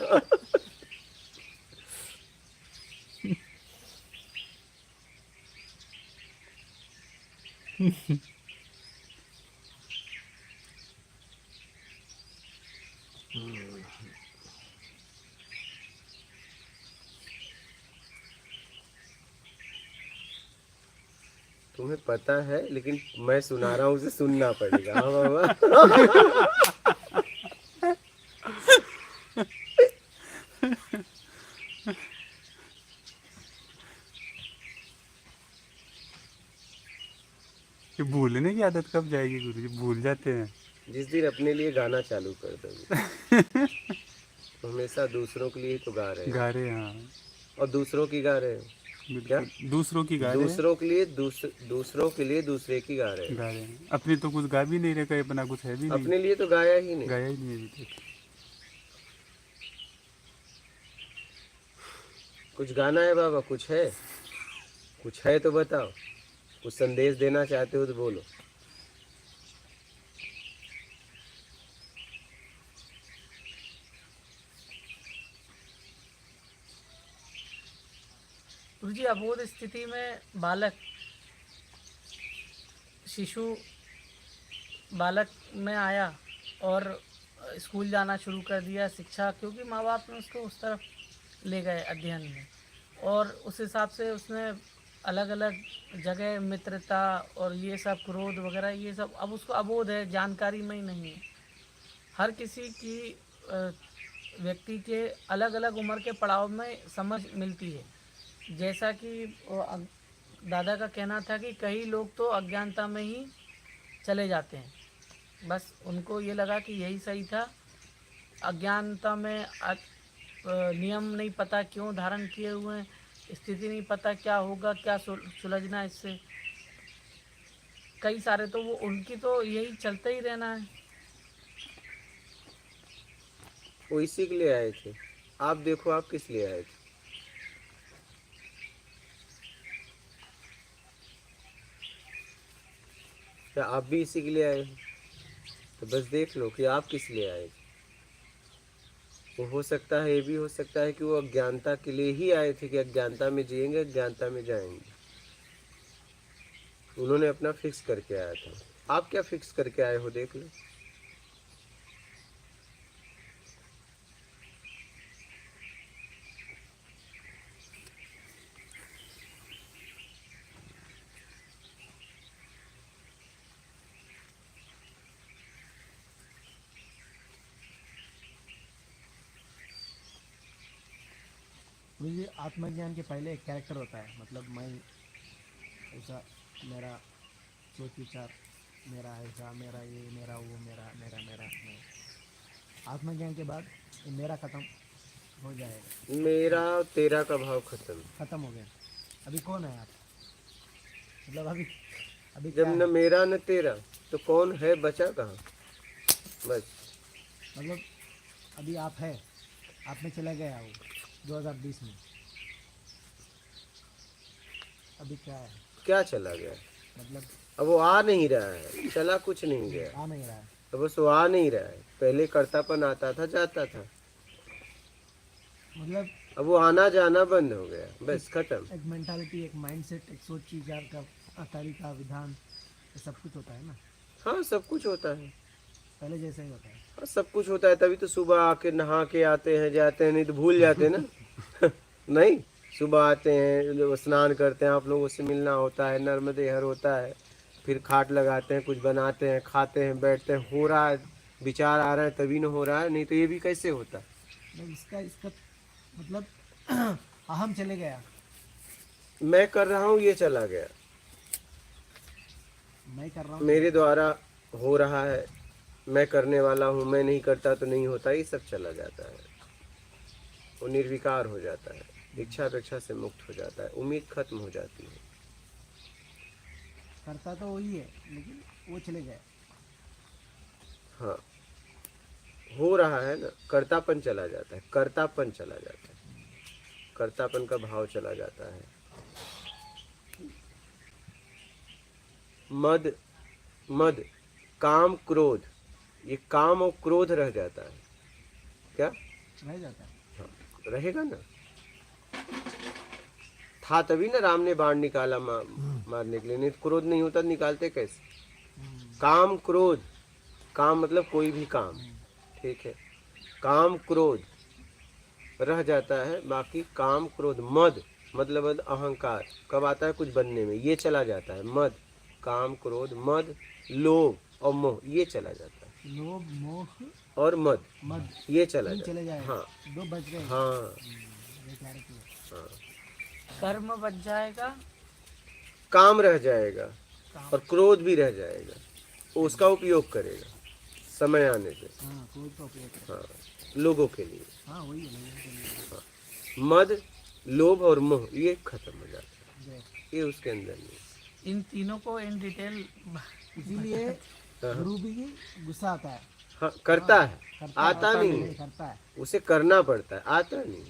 तुम्हें पता है लेकिन मैं सुना रहा हूँ, उसे सुनना पड़ेगा। हाँ बाबा। ये भूलने की आदत कब जाएगी गुरु जी? भूल जाते हैं। जिस दिन अपने लिए गाना चालू कर दोगे। तो हमेशा दूसरों के लिए ही तो गा रहे हो, गा रहे हैं, हाँ और दूसरों की गा रहे हो। क्या? बिल्कुल। दूसरों की गा रहे हैं, दूसरों के लिए दूसरों के लिए दूसरे की गा रहे हो। गा रहे हैं। अपनी तो कुछ गा भी नहीं रहे, कहीं अपना कुछ है भी नहीं, अपने लिए तो गाया ही नहीं। गाया ही नहीं अभी तक। कुछ गाना है बाबा? कुछ है? कुछ है तो बताओ। कुछ संदेश देना चाहते हो तो बोलो। गुरु जी, अबोध स्थिति में बालक में आया और स्कूल जाना शुरू कर दिया, शिक्षा, क्योंकि माँ बाप ने उसको उस तरफ ले गए अध्ययन में, और उस हिसाब से उसने अलग अलग जगह मित्रता और ये सब क्रोध वगैरह, ये सब अब उसको अबोध है, जानकारी में ही नहीं है। हर किसी की व्यक्ति के अलग अलग उम्र के पड़ाव में समझ मिलती है। जैसा कि दादा का कहना था कि कई लोग तो अज्ञानता में ही चले जाते हैं, बस उनको ये लगा कि यही सही था। अज्ञानता में नियम नहीं पता क्यों धारण किए हुए हैं, स्थिति नहीं पता क्या होगा, क्या सुलझना इससे। कई सारे तो वो उनकी तो यही चलते ही रहना है। वो इसी के लिए आए थे। आप देखो आप किस लिए आए थे। क्या आप भी इसी के लिए आए हो? तो बस देख लो कि आप किस लिए आए थे। वो हो सकता है, ये भी हो सकता है कि वो अज्ञानता के लिए ही आए थे, कि अज्ञानता में जिएंगे, अज्ञानता में जाएंगे। उन्होंने अपना फिक्स करके आया था। आप क्या फिक्स करके आए हो देख लो। मुझे आत्मज्ञान के पहले एक कैरेक्टर होता है, मतलब मैं ऐसा, मेरा सोच विचार, मेरा ऐसा, मेरा ये, मेरा वो, मेरा मेरा मेरा मेरा। आत्मज्ञान के बाद ये मेरा खत्म हो जाएगा, मेरा और तेरा का भाव खत्म हो गया। अभी कौन है आप? मतलब अभी अभी जब क्या न है? मेरा न तेरा तो कौन है, बचा कहाँ? बस मतलब अभी आप है, आप में चला गया वो 2020 में। अभी क्या है? क्या चला गया? मतलब अब वो आ नहीं रहा है, चला कुछ नहीं गया। आ नहीं रहा है। अब बस वो आ नहीं रहा है। पहले कर्तापन आता था, जाता था। मतलब अब वो आना जाना बंद हो गया, बस खत्म। एक मेंटालिटी, एक माइंडसेट, एक सोच विचार का तरीका, विधान, ये सब कुछ होता है ना, हाँ सब कुछ होता है। पहले जैसा ही होता है। हाँ सब कुछ होता है, तभी तो सुबह आके नहा के आते हैं, जाते हैं, नहीं तो भूल जाते हैं ना। नहीं, सुबह आते हैं, स्नान करते हैं, आप लोगों से मिलना होता है, नर्मदे हर होता है, फिर खाट लगाते हैं, कुछ बनाते हैं, खाते हैं, बैठते हैं। हो रहा है, विचार आ रहा है तभी न हो रहा है, नहीं तो ये भी कैसे होता। मतलब इसका मतलब अहम चले गया। मैं कर रहा हूँ, ये चला गया। मैं कर रहा हूँ, मेरे द्वारा हो रहा है, मैं करने वाला हूँ, मैं नहीं करता तो नहीं होता, ये सब चला जाता है। वो निर्विकार हो जाता है, इच्छा अपेक्षा से मुक्त हो जाता है, उम्मीद खत्म हो जाती है। करता तो वही है, लेकिन वो चले गए। हाँ, हो रहा है ना, कर्तापन चला जाता है, कर्तापन चला जाता है, कर्तापन का भाव चला जाता है। मद, मद, काम क्रोध, ये काम और क्रोध रह जाता है। क्या रह जाता है। हाँ, रहेगा ना। था तभी ना राम ने बाण निकाला मारने के लिए, नहीं तो क्रोध नहीं होता, निकालते कैसे। काम क्रोध, काम मतलब कोई भी काम, ठीक है, काम क्रोध रह जाता है, बाकी काम क्रोध, मद मतलब अहंकार कब आता है, कुछ बनने में, ये चला जाता है। मद, काम क्रोध, मद, लोभ और मोह, ये चला जाता है। लोभ, मोह, और मद, मद, ये चला तीन जाता चले है। जाए। हाँ दो बच गए। हाँ ये clarity है। हाँ, कर्म बच जाएगा, काम रह जाएगा और क्रोध भी रह जाएगा, वो उसका उपयोग करेगा समय आने पे। हाँ, क्रोध का उपयोग करें। हाँ, लोगों के लिए। हाँ, वही है लोगों के लिए। मद, लोभ और मोह ये खत्म हो जाता जय। है, ये उसके अंदर नहीं। इन तीनों को इन डिटेल इसीलिए गुरु भी गुस्सा आता है। हाँ, करता है, करता आता नहीं है, करता है। उसे करना पड़ता है, आता नहीं,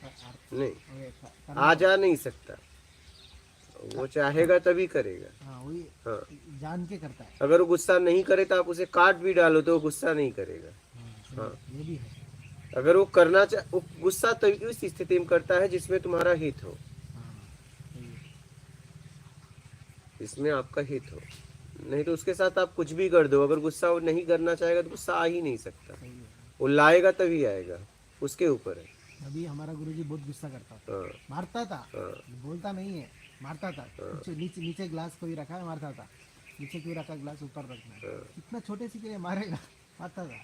नहीं करना- आ जा नहीं सकता, वो चाहेगा तभी करेगा। हाँ, वही हाँ, जान के करता है। अगर वो गुस्सा नहीं करे तो आप उसे काट भी डालो तो वो गुस्सा नहीं करेगा। हाँ, ये भी है। अगर वो करना वो गुस्सा तभी उस स्थिति में करता है जिसमें तुम्हारा हित हो, हाँ, सही है। इसमें आपका हित हो, नहीं तो उसके साथ आप कुछ भी कर दो, अगर गुस्सा वो नहीं करना चाहेगा तो गुस्सा आ ही नहीं सकता, सही है। वो लाएगा तभी आएगा, उसके ऊपर है। अभी हमारा गुरुजी बहुत गुस्सा करता था, हाँ, मारता था, हाँ, बोलता नहीं है, मारता था। नीचे नीचे ग्लास कोई रखा है, मारता था। नीचे क्यों रखा ग्लास, ऊपर रखना है। इतना छोटे से के लिए मारेगा, मारता था।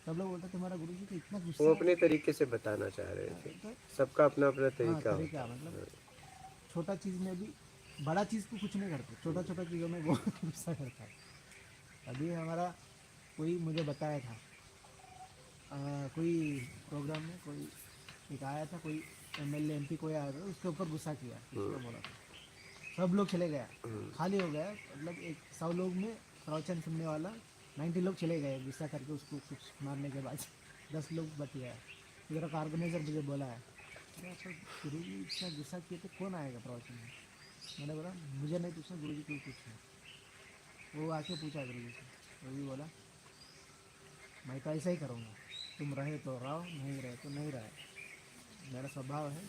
सब लोग बोलते थे हमारा गुरुजी को इतना गुस्सा वो है। अपने तरीके से बताना चाह रहे थे, सबका अपना अपना हाँ, तरीका होता तरीका मतलब छोटा चीज में भी, बड़ा चीज को कुछ नहीं करते, छोटा छोटा चीजों में वो गुस्सा करता है। अभी हमारा कोई मुझे बताया था, कोई प्रोग्राम में कोई एक आया था, कोई एमएलए एमपी कोई आया था, उसके ऊपर गुस्सा किया, उसको बोला था, सब लोग चले गया, खाली हो गया। मतलब एक 100 लोग में प्रवचन सुनने वाला 90 लोग चले गए गुस्सा करके, उसको कुछ मारने के बाद 10 लोग बच गया। इधर का ऑर्गेनाइजर मुझे बोला है, अरे आप गुरु जी इतना गुस्सा किए तो कौन आएगा प्रवचन में। मैंने बोला मुझे नहीं पूछना, गुरु जी को पूछना। वो आके पूछा गुरु जी से, वो भी बोला मैं तो ऐसा ही करूँगा, तुम रहे तो रहो, नहीं रहे तो नहीं रहे, मेरा स्वभाव है।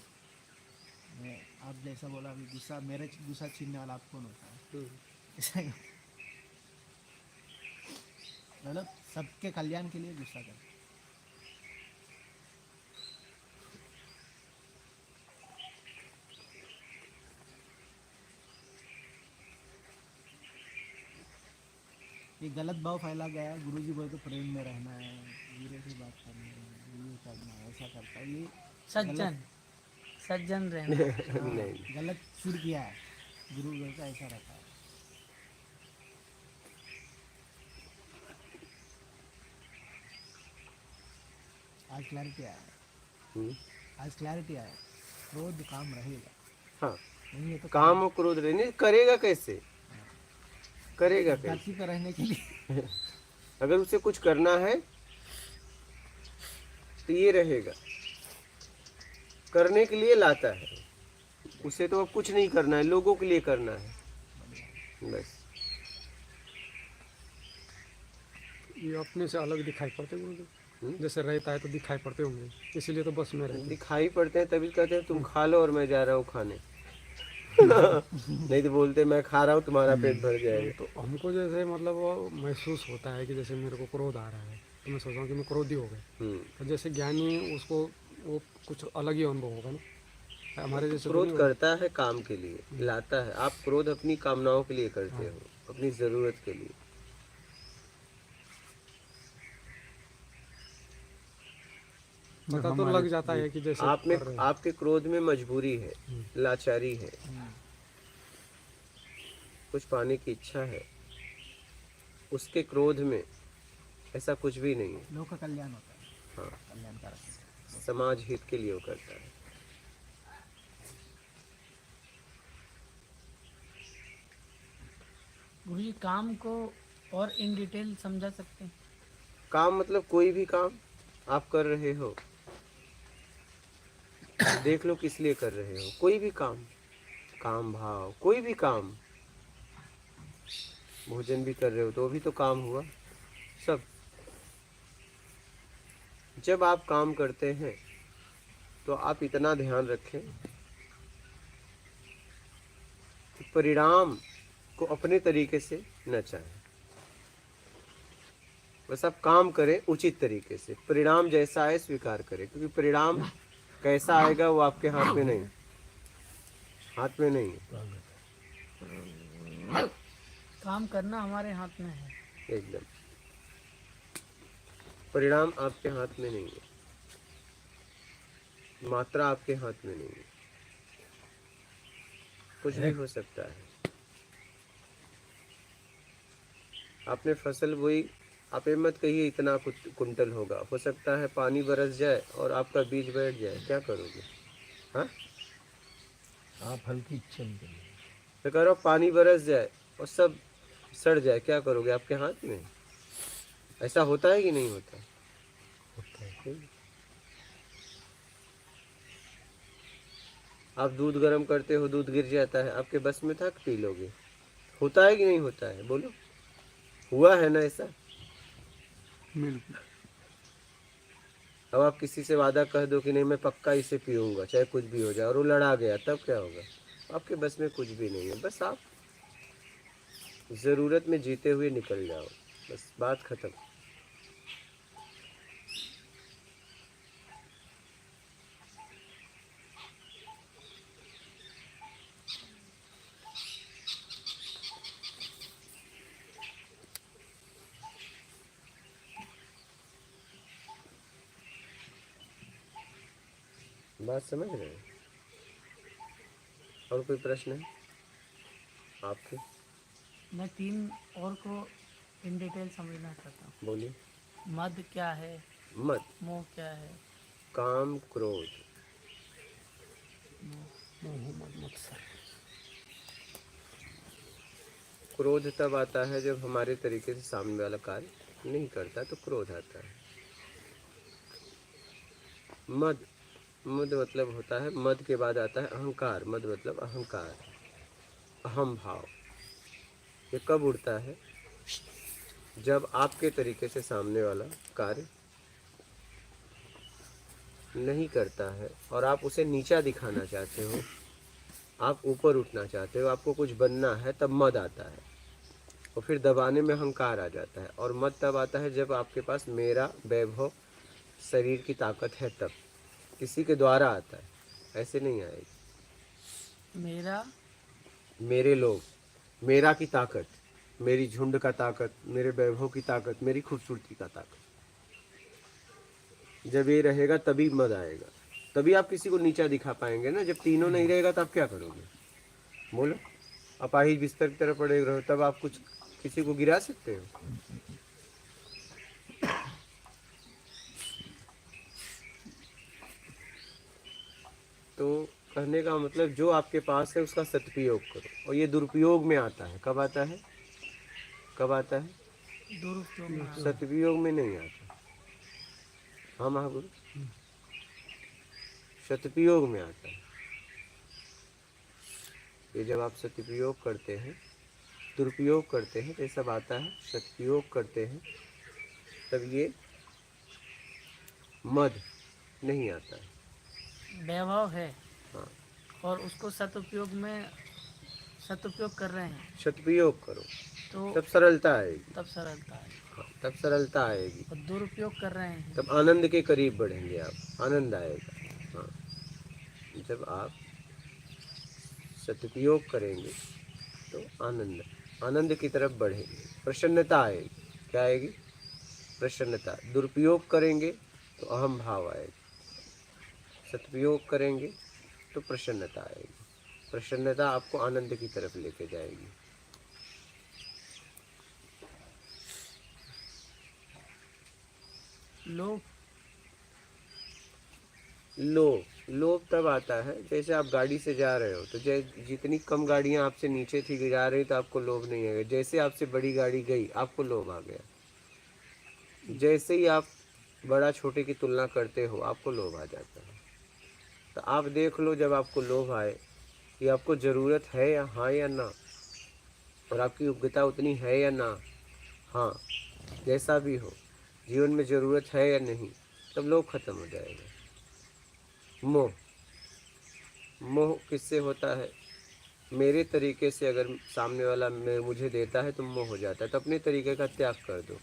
मैं आप जैसा बोला अभी, गुस्सा मेरे गुस्सा छीनने वाला आप कौन होता है। ऐसा ही मतलब सबके कल्याण के लिए गुस्सा कर। ये गलत भाव फैला गया है। गुरुजी बोले तो प्रेम में रहना है, धीरे से बात करनी है, ये करना है, ऐसा करता है, ये सज्जन सज्जन रहना। नहीं, गलत शुरू किया है। गुरु बोलता ऐसा रहता है। आज क्लैरिटी आया है, हम्म, आज क्लैरिटी आया है। क्रोध काम रहेगा, हाँ, नहीं है तो काम और क्रोध रहने करेगा कैसे, करेगा कैसे। धरती पर रहने के लिए। अगर उसे कुछ करना है तो ये रहेगा, करने के लिए लाता है, उसे तो अब कुछ नहीं करना है, लोगों के लिए करना है बस। ये अपने से अलग दिखाई पड़ते गुरुजी, जैसे रहता है तो दिखाई पड़ते होंगे, इसीलिए तो बस में रहते। दिखाई पड़ते हैं तभी कहते हैं तुम खा लो और मैं जा रहा हूँ खाने। नहीं तो बोलते मैं खा रहा हूँ तुम्हारा पेट भर जाएगा। तो हमको जैसे मतलब वो महसूस होता है कि जैसे मेरे को क्रोध आ रहा है तो मैं सोच रहा हूँ कि मैं क्रोधी हो गया। और जैसे ज्ञानी उसको वो कुछ अलग ही अनुभव होगा ना, हमारे जैसे तो क्रोध नहीं करता है काम के लिए, लाता है। आप क्रोध अपनी कामनाओं के लिए करते हो, अपनी जरूरत के लिए। पता तो लग जाता है कि जैसे आप में, कर रहे हैं। आपके क्रोध में मजबूरी है, लाचारी है, कुछ पाने की इच्छा है, उसके क्रोध में ऐसा कुछ भी नहीं है। लोक का कल्याण होता है, हाँ, कल्याणकारक है। समाज हित के लिए वो करता है। गुरुजी काम को और इन डिटेल समझा सकते हैं? काम मतलब कोई भी काम, आप कर रहे हो, देख लो किस लिए कर रहे हो। कोई भी काम, काम भाव, कोई भी काम, भोजन भी कर रहे हो तो भी तो काम हुआ। सब जब आप काम करते हैं तो आप इतना ध्यान रखें कि परिणाम को अपने तरीके से न चाहें। बस आप काम करें उचित तरीके से, परिणाम जैसा आए स्वीकार करें, क्योंकि परिणाम कैसा आएगा वो आपके हाथ में नहीं, हाथ में नहीं है। काम करना हमारे हाथ में है। एकदम परिणाम आपके हाथ में नहीं है, मात्रा आपके हाथ में नहीं है, कुछ भी हो सकता है। आपने फसल बोई, आप ये मत कहिए इतना कुंटल होगा, हो सकता है पानी बरस जाए और आपका बीज बैठ जाए, क्या करोगे? हाँ, आप हल्की इच्छा नहीं करिए। तो करो पानी बरस जाए और सब सड़ जाए, क्या करोगे? आपके हाथ में। ऐसा होता है कि नहीं होता? आप दूध गर्म करते हो, दूध गिर जाता है, आपके बस में था कि पी लोगे? होता है कि नहीं होता है? बोलो, हुआ है ना ऐसा? बिल्कुल। अब आप किसी से वादा कह दो कि नहीं मैं पक्का इसे पीऊंगा चाहे कुछ भी हो जाए, और वो लड़ा गया, तब क्या होगा? आपके बस में कुछ भी नहीं है। बस आप ज़रूरत में जीते हुए निकल जाओ, बस बात खत्म। बात समझ रहे हैं? और कोई प्रश्न है आपके? मैं 3 और को इन डिटेल समझना चाहता हूँ। बोलिए। मद क्या है, मत, मोह क्या है? काम, क्रोध। क्रोध तब आता है जब हमारे तरीके से सामने वाला कार्य नहीं करता, तो क्रोध आता है। मद, मद मतलब होता है, मद के बाद आता है अहंकार। मद मतलब अहंकार, अहम भाव। ये कब उड़ता है? जब आपके तरीके से सामने वाला कार्य नहीं करता है और आप उसे नीचा दिखाना चाहते हो, आप ऊपर उठना चाहते हो, आपको कुछ बनना है, तब मद आता है। और फिर दबाने में अहंकार आ जाता है। और मद तब आता है जब आपके पास मेरा वैभव, शरीर की ताकत है, तब किसी के द्वारा आता है, ऐसे नहीं आएगी। मेरा, मेरे लोग, मेरा की ताकत, मेरी झुंड का ताकत, मेरे वैभव की ताकत, मेरी खूबसूरती का ताकत, जब ये रहेगा तभी मद आएगा, तभी आप किसी को नीचा दिखा पाएंगे ना। जब तीनों नहीं रहेगा तब क्या करोगे? बोलो। अपाहिज बिस्तर की तरफ पड़े रहो, तब आप कुछ किसी को गिरा सकते हो? तो कहने का मतलब जो आपके पास है उसका सदुपयोग करो। और ये दुरुपयोग में आता है। कब आता है? कब आता है? दुरुपयोग में आता है। सदुपयोग में नहीं आता। हाँ महागुरु, सदुपयोग में आता है। ये जब आप सदुपयोग करते हैं, दुरुपयोग करते हैं, तो ये सब आता है। सदुपयोग करते हैं तब ये मद नहीं आता है। वैभव है हाँ, और उसको सदुपयोग कर रहे हैं, सदुपयोग करो तो तब सरलता आएगी। तब सरलता है। हाँ, तब सरलता आएगी, और दुरुपयोग कर रहे हैं तब आनंद के करीब बढ़ेंगे आप, आनंद आएगा। हाँ, जब आप सदुपयोग करेंगे तो आनंद की तरफ बढ़ेंगे, प्रसन्नता आएगी। क्या आएगी? प्रसन्नता। दुरुपयोग करेंगे तो अहम भाव आएगा, सदुपयोग करेंगे तो प्रसन्नता आएगी। प्रसन्नता आपको आनंद की तरफ लेके जाएगी। लोभ तब आता है जैसे आप गाड़ी से जा रहे हो, तो जितनी कम गाड़ियां आपसे नीचे थी जा रही, तो आपको लोभ नहीं आएगा। जैसे आपसे बड़ी गाड़ी गई, आपको लोभ आ गया। जैसे ही आप बड़ा छोटे की तुलना करते हो, आपको लोभ आ जाता है। तो आप देख लो, जब आपको लोभ आए कि आपको ज़रूरत है या हाँ या ना, और आपकी योग्यता उतनी है या ना, हाँ जैसा भी हो, जीवन में ज़रूरत है या नहीं, तब लोभ खत्म हो जाएगा। मोह, मोह किससे होता है? मेरे तरीके से अगर सामने वाला मुझे देता है तो मोह हो जाता है। तो अपने तरीके का त्याग कर दो,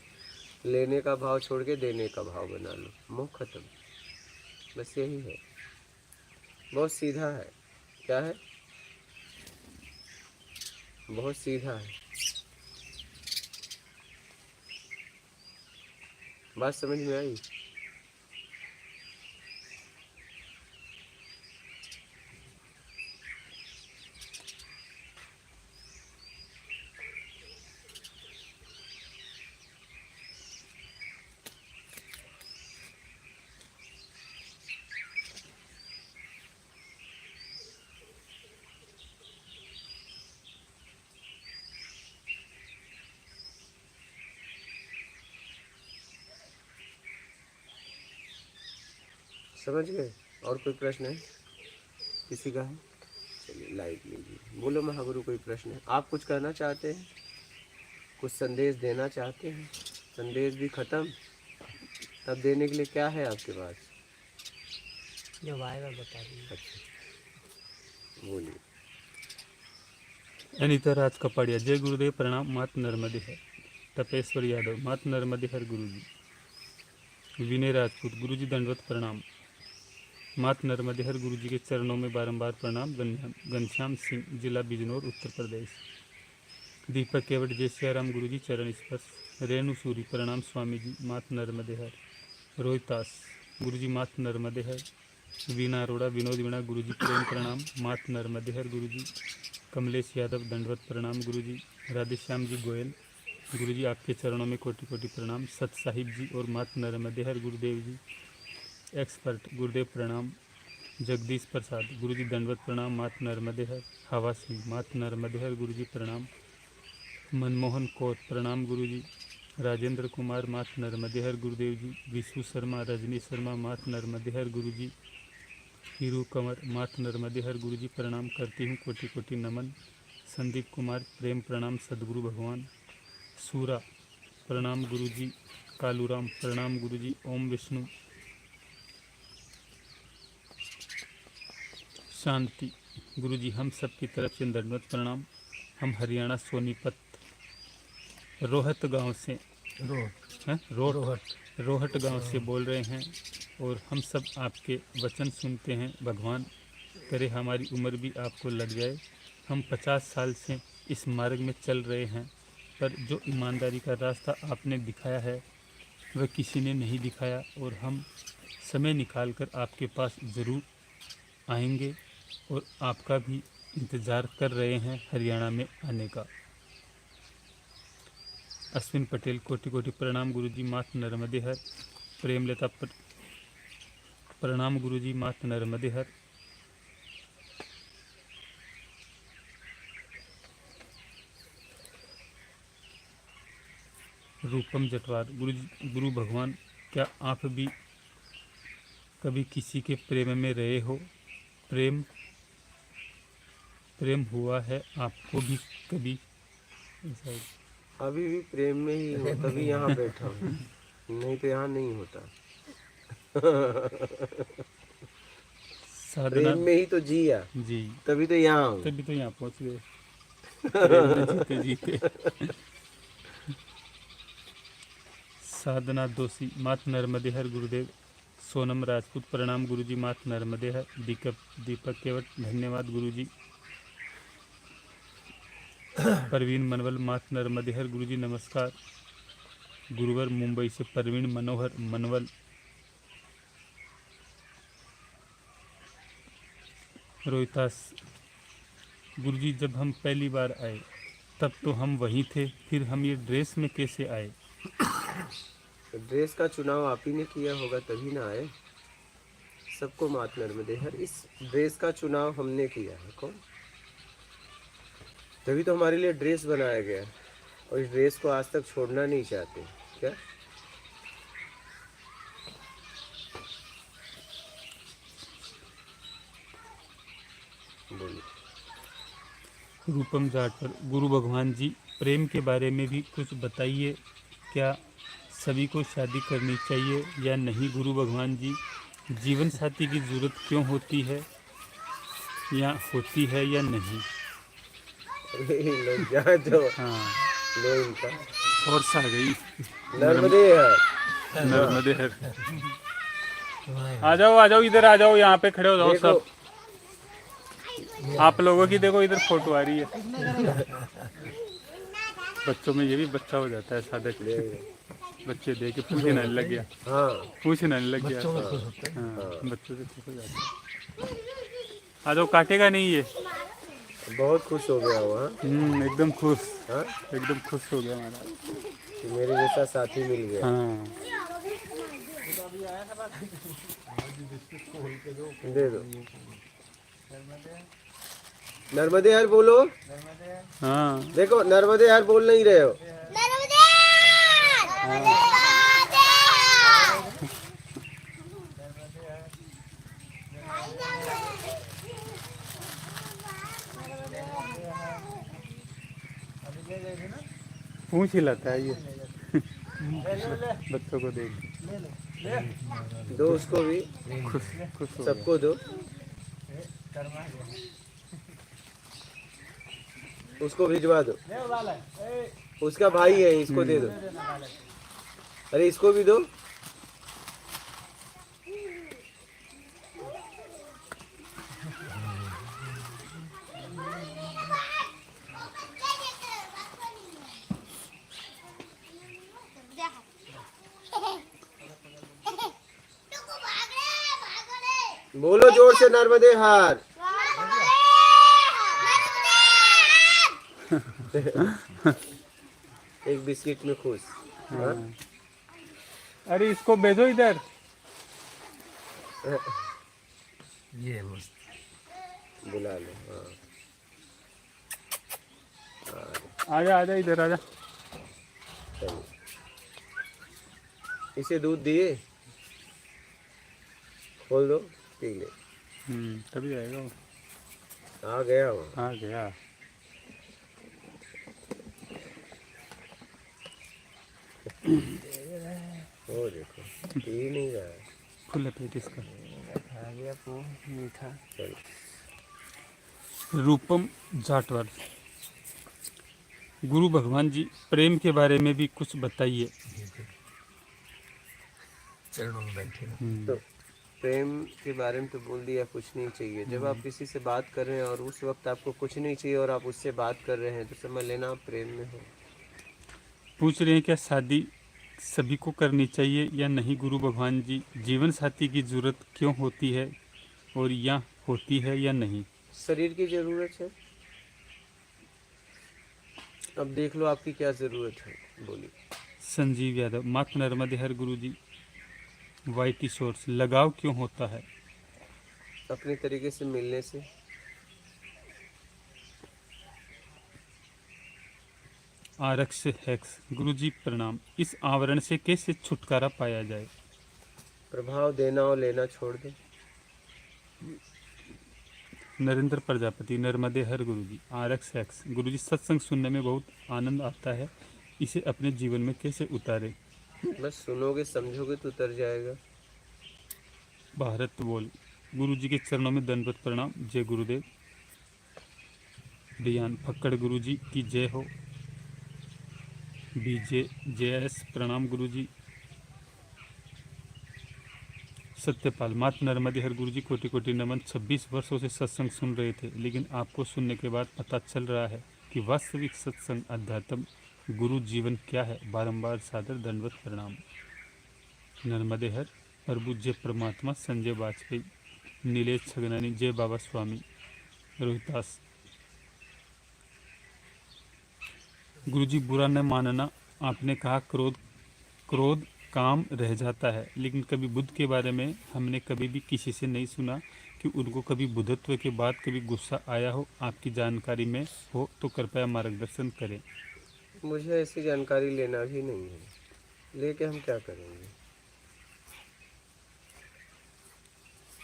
लेने का भाव छोड़ के देने का भाव बना लो, मोह खत्म। बस यही है, बहुत सीधा है। क्या है? बहुत सीधा है। बात समझ में आई? समझ गए? और कोई प्रश्न है किसी का? है? चलिए लाइट लीजिए। बोलो महागुरु, कोई प्रश्न है? आप कुछ कहना चाहते हैं, कुछ संदेश देना चाहते हैं? संदेश भी खत्म, तब देने के लिए क्या है आपके पास? जब आएगा बता दीजिए। अच्छा बोलिए। अनिता राज कपाड़िया, जय गुरुदेव, प्रणाम। मात नर्मदे हर। तपेश्वर यादव, मात नर्मदे हर गुरुजी। विनय राजपूत, गुरुजी दंडवत प्रणाम। मात नर्मदे हर, गुरुजी के चरणों में बारंबार प्रणाम। घनश्याम सिंह, जिला बिजनौर, उत्तर प्रदेश। दीपक केवट, जय सियाराम, गुरुजी चरण स्पर्श। रेणु सूरी, प्रणाम स्वामी जी, मात नर्मदे हर। रोहितास, गुरुजी मात नर्मदे हर। वीणा अरोड़ा, विनोद वीणा, गुरुजी प्रेम प्रणाम, मात नर्मदे हर गुरुजी। कमलेश यादव, दंडवत प्रणाम गुरुजी। राधेश्याम जी गोयल, गुरुजी आपके चरणों में कोटि कोटि प्रणाम। सत साहिब जी और मात नर्मदे हर गुरुदेव जी। एक्सपर्ट, गुरुदेव प्रणाम। जगदीश प्रसाद, गुरुजी दंडवत प्रणाम, मात नर्मदे हर। हवा सिंह, मात नर्मदे हर, गुरुजी प्रणाम। मनमोहन कौर, प्रणाम गुरुजी। राजेंद्र कुमार, मात नर्मदे हर, गुरुदेव जी। विशु शर्मा, रजनी शर्मा, मात नर्मदे हर, गुरुजी। हीरू कंवर, मात नर्मदे हर, गुरुजी प्रणाम करती हूँ, कोटि कोटि नमन। संदीप कुमार, प्रेम प्रणाम सदगुरु भगवान। सूरा, प्रणाम गुरुजी। कालूराम, प्रणाम गुरुजी। ओम विष्णु। शांति, गुरुजी हम सब की तरफ से दंडवत प्रणाम। हम हरियाणा सोनीपत रोहत गांव से रोहट गांव से बोल रहे हैं, और हम सब आपके वचन सुनते हैं। भगवान करे हमारी उम्र भी आपको लग जाए। हम 50 साल से इस मार्ग में चल रहे हैं, पर जो ईमानदारी का रास्ता आपने दिखाया है वह किसी ने नहीं दिखाया, और हम समय निकाल कर आपके पास ज़रूर आएंगे, और आपका भी इंतज़ार कर रहे हैं हरियाणा में आने का। अश्विन पटेल, कोटि कोटि प्रणाम गुरुजी, मात नर्मदे हर। प्रेमलता, प्रणाम गुरुजी, मात नर्मदे हर। रूपम जटवार, गुरु भगवान, क्या आप भी कभी किसी के प्रेम में रहे हो? प्रेम हुआ है आपको भी कभी? अभी भी प्रेम में ही हूँ, तभी यहाँ बैठा हूँ, नहीं तो यहाँ नहीं होता। साधना, प्रेम में ही तो जिया, जी तभी तो यहाँ हूँ। तभी तो यहाँ पहुँच गए प्रेम में जीते जीते। साधना दोषी, मात नर्मदे हर गुरुदेव। सोनम राजपूत, प्रणाम गुरुजी, मात नर्मदे हर। दीपक केवट, धन्यवाद गुरुजी। परवीन मनवल, मात नर्मदे हर, गुरुजी नमस्कार। गुरुवर मुंबई से परवीन मनोहर मनवल। रोहितास, गुरुजी जब हम पहली बार आए तब तो हम वहीं थे, फिर हम ये ड्रेस में कैसे आए? ड्रेस का चुनाव आप ही ने किया होगा, तभी ना आए। सबको मात नर्मदे हर, इस ड्रेस का चुनाव हमने किया है। कौन? तभी तो हमारे लिए ड्रेस बनाया गया, और इस ड्रेस को आज तक छोड़ना नहीं चाहते। क्या रूपम जाट पर गुरु भगवान जी प्रेम के बारे में भी कुछ बताइए। क्या सभी को शादी करनी चाहिए या नहीं गुरु भगवान जी? जीवन साथी की जरूरत क्यों होती है या नहीं? लो जा जो हाँ, लो इनका फोर्स आ गई। नर्मदे है। नर्मदे हर आ जाओ इधर आ जाओ, यहाँ पे खड़े हो जाओ देखो सब। आप लोगों की देखो इधर फोटो आ रही है। बच्चों में ये भी बच्चा हो जाता है सादा के। बच्चे देख के पूछने नहीं लग गया, हाँ पूछने नहीं लग गया। बच्चों में खुश होते हैं। हाँ, बच्चों से खुश हो जाता है। आ जाओ, काटेगा नहीं ये। बहुत खुश हो गया वो। हाँ एकदम खुश, हाँ एकदम खुश हो गया हमारा। कि मेरे जैसा साथी मिल गया। हाँ, दे दो। नर्मदे हर बोलो। हाँ, देखो नर्मदे हर बोल नहीं रहे हो। पूछ हिलाता है ये। बच्चों को देख दो उसको भी, खुश खुश हो गया। सबको दो। उसको भिजवा दो, उसका भाई है, इसको दे दो। अरे इसको भी दो। बोलो जोर से नर्मदे हार। एक बिस्किट में खुश। हाँ? अरे इसको भेजो इधर। ये मस्त। बुला लो। हाँ आजा इधर आजा। चलो, इसे दूध दिए, खोल दो, पी ले। तभी आएगा वो। आ गया वो। आ गया। वो देखो पी नहीं रहा है। खुला पेट इसका। आ गया वो मीठा। चलो रूपम जाटवर, गुरु भगवान जी प्रेम के बारे में भी कुछ बताइए। चरणों में बैठे हो। तो प्रेम के बारे में तो बोल दिया, कुछ नहीं चाहिए। जब आप किसी से बात कर रहे हैं और उस वक्त आपको कुछ नहीं चाहिए और आप उससे बात कर रहे हैं तो समझ लेना आप प्रेम में हो। पूछ रहे हैं क्या शादी सभी को करनी चाहिए या नहीं गुरु भगवान जी? जीवन साथी की जरूरत क्यों होती है और या होती है या नहीं? शरीर की जरूरत है। अब देख लो आपकी क्या जरूरत है, बोलिए। संजीव यादव, मात नर्मदे हर गुरु जी। वाईटी सोर्स, लगाव क्यों होता है? अपने तरीके से मिलने से। आरक्ष हैक्स, गुरु जी प्रणाम। इस आवरण से कैसे छुटकारा पाया जाए? प्रभाव देना और लेना छोड़ दे। नरेंद्र प्रजापति, नर्मदे हर गुरु जी। आरक्ष हैक्स, गुरु जी सत्संग सुनने में बहुत आनंद आता है, इसे अपने जीवन में कैसे उतारे? बस सुनोगे समझोगे तो उतर जाएगा। भारत बोल, गुरु जी के चरणों में दंडवत प्रणाम। जय गुरुदेव। रियान फक्कड़, गुरु जी की जय हो। बीजे JS प्रणाम गुरु जी। सत्यपाल, मात नर्मदे हर गुरु जी कोटि कोटि नमन। 26 वर्षों से सत्संग सुन रहे थे, लेकिन आपको सुनने के बाद पता चल रहा है कि वास्तविक सत्संग अध्यात्म गुरु जीवन क्या है। बारंबार सादर दंडवत प्रणाम। नर्मदे हर प्रभु जय परमात्मा। संजय वाजपेयी, नीलेश छगनानी, जय बाबा स्वामी। रोहितास, गुरुजी बुरा न मानना, आपने कहा क्रोध काम रह जाता है, लेकिन कभी बुद्ध के बारे में हमने कभी भी किसी से नहीं सुना कि उनको कभी बुद्धत्व के बाद कभी गुस्सा आया हो। आपकी जानकारी में हो तो कृपया मार्गदर्शन करें। मुझे ऐसी जानकारी लेना भी नहीं है, लेके हम क्या करेंगे।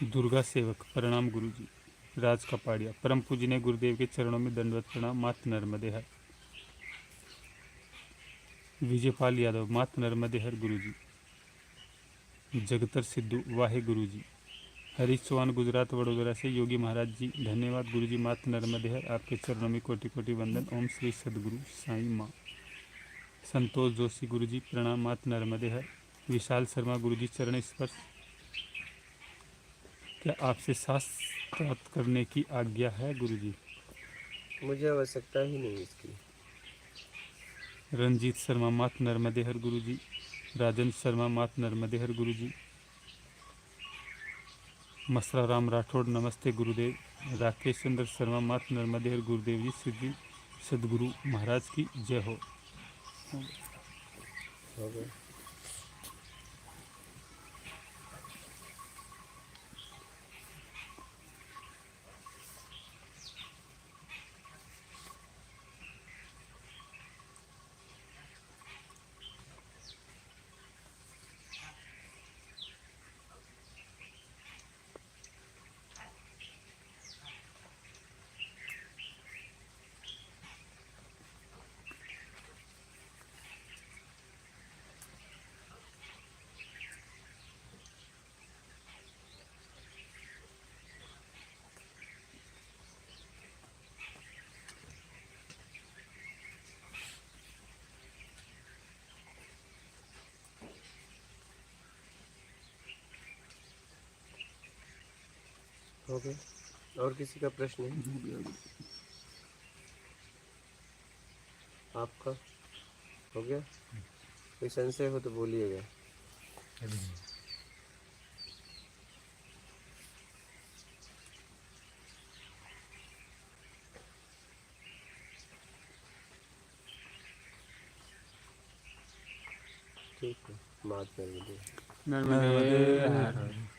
दुर्गा सेवक, प्रणाम गुरुजी। राज कपाड़िया। परम पूजनीय गुरुदेव के चरणों में दंडवत प्रणाम। मात नर्मदे हर। विजयपाल यादव मात नर्मदे हर गुरुजी। जगतर सिद्धू वाहे गुरुजी। हरीश चौहान गुजरात वडोदरा से योगी महाराज जी धन्यवाद गुरुजी। मात नर्मदे हर। आपके चरणों में कोटि कोटि वंदन। ओम श्री सदगुरु साईं माँ। संतोष जोशी गुरुजी प्रणाम। मात नर्मदे हर। विशाल शर्मा गुरुजी चरण स्पर्श। क्या आपसे शास्त्र प्राप्त करने की आज्ञा है गुरुजी? मुझे आवश्यकता ही नहीं इसकी। रंजीत शर्मा मात नर्मदे हर गुरुजी। राजन शर्मा मात नर्मदे हर गुरुजी। मसरा राम राठौड़ नमस्ते गुरुदेव। राकेश चंद्र शर्मा मात नर्मदे हर गुरुदेव जी। श्री सदगुरु महाराज की जय हो। हो गया। हो गया। और किसी का प्रश्न है? आपका हो गया? कोई संशय हो तो बोलिएगा। अभी नहीं। ठीक है। मात नर्मदे। नर्मदे हर।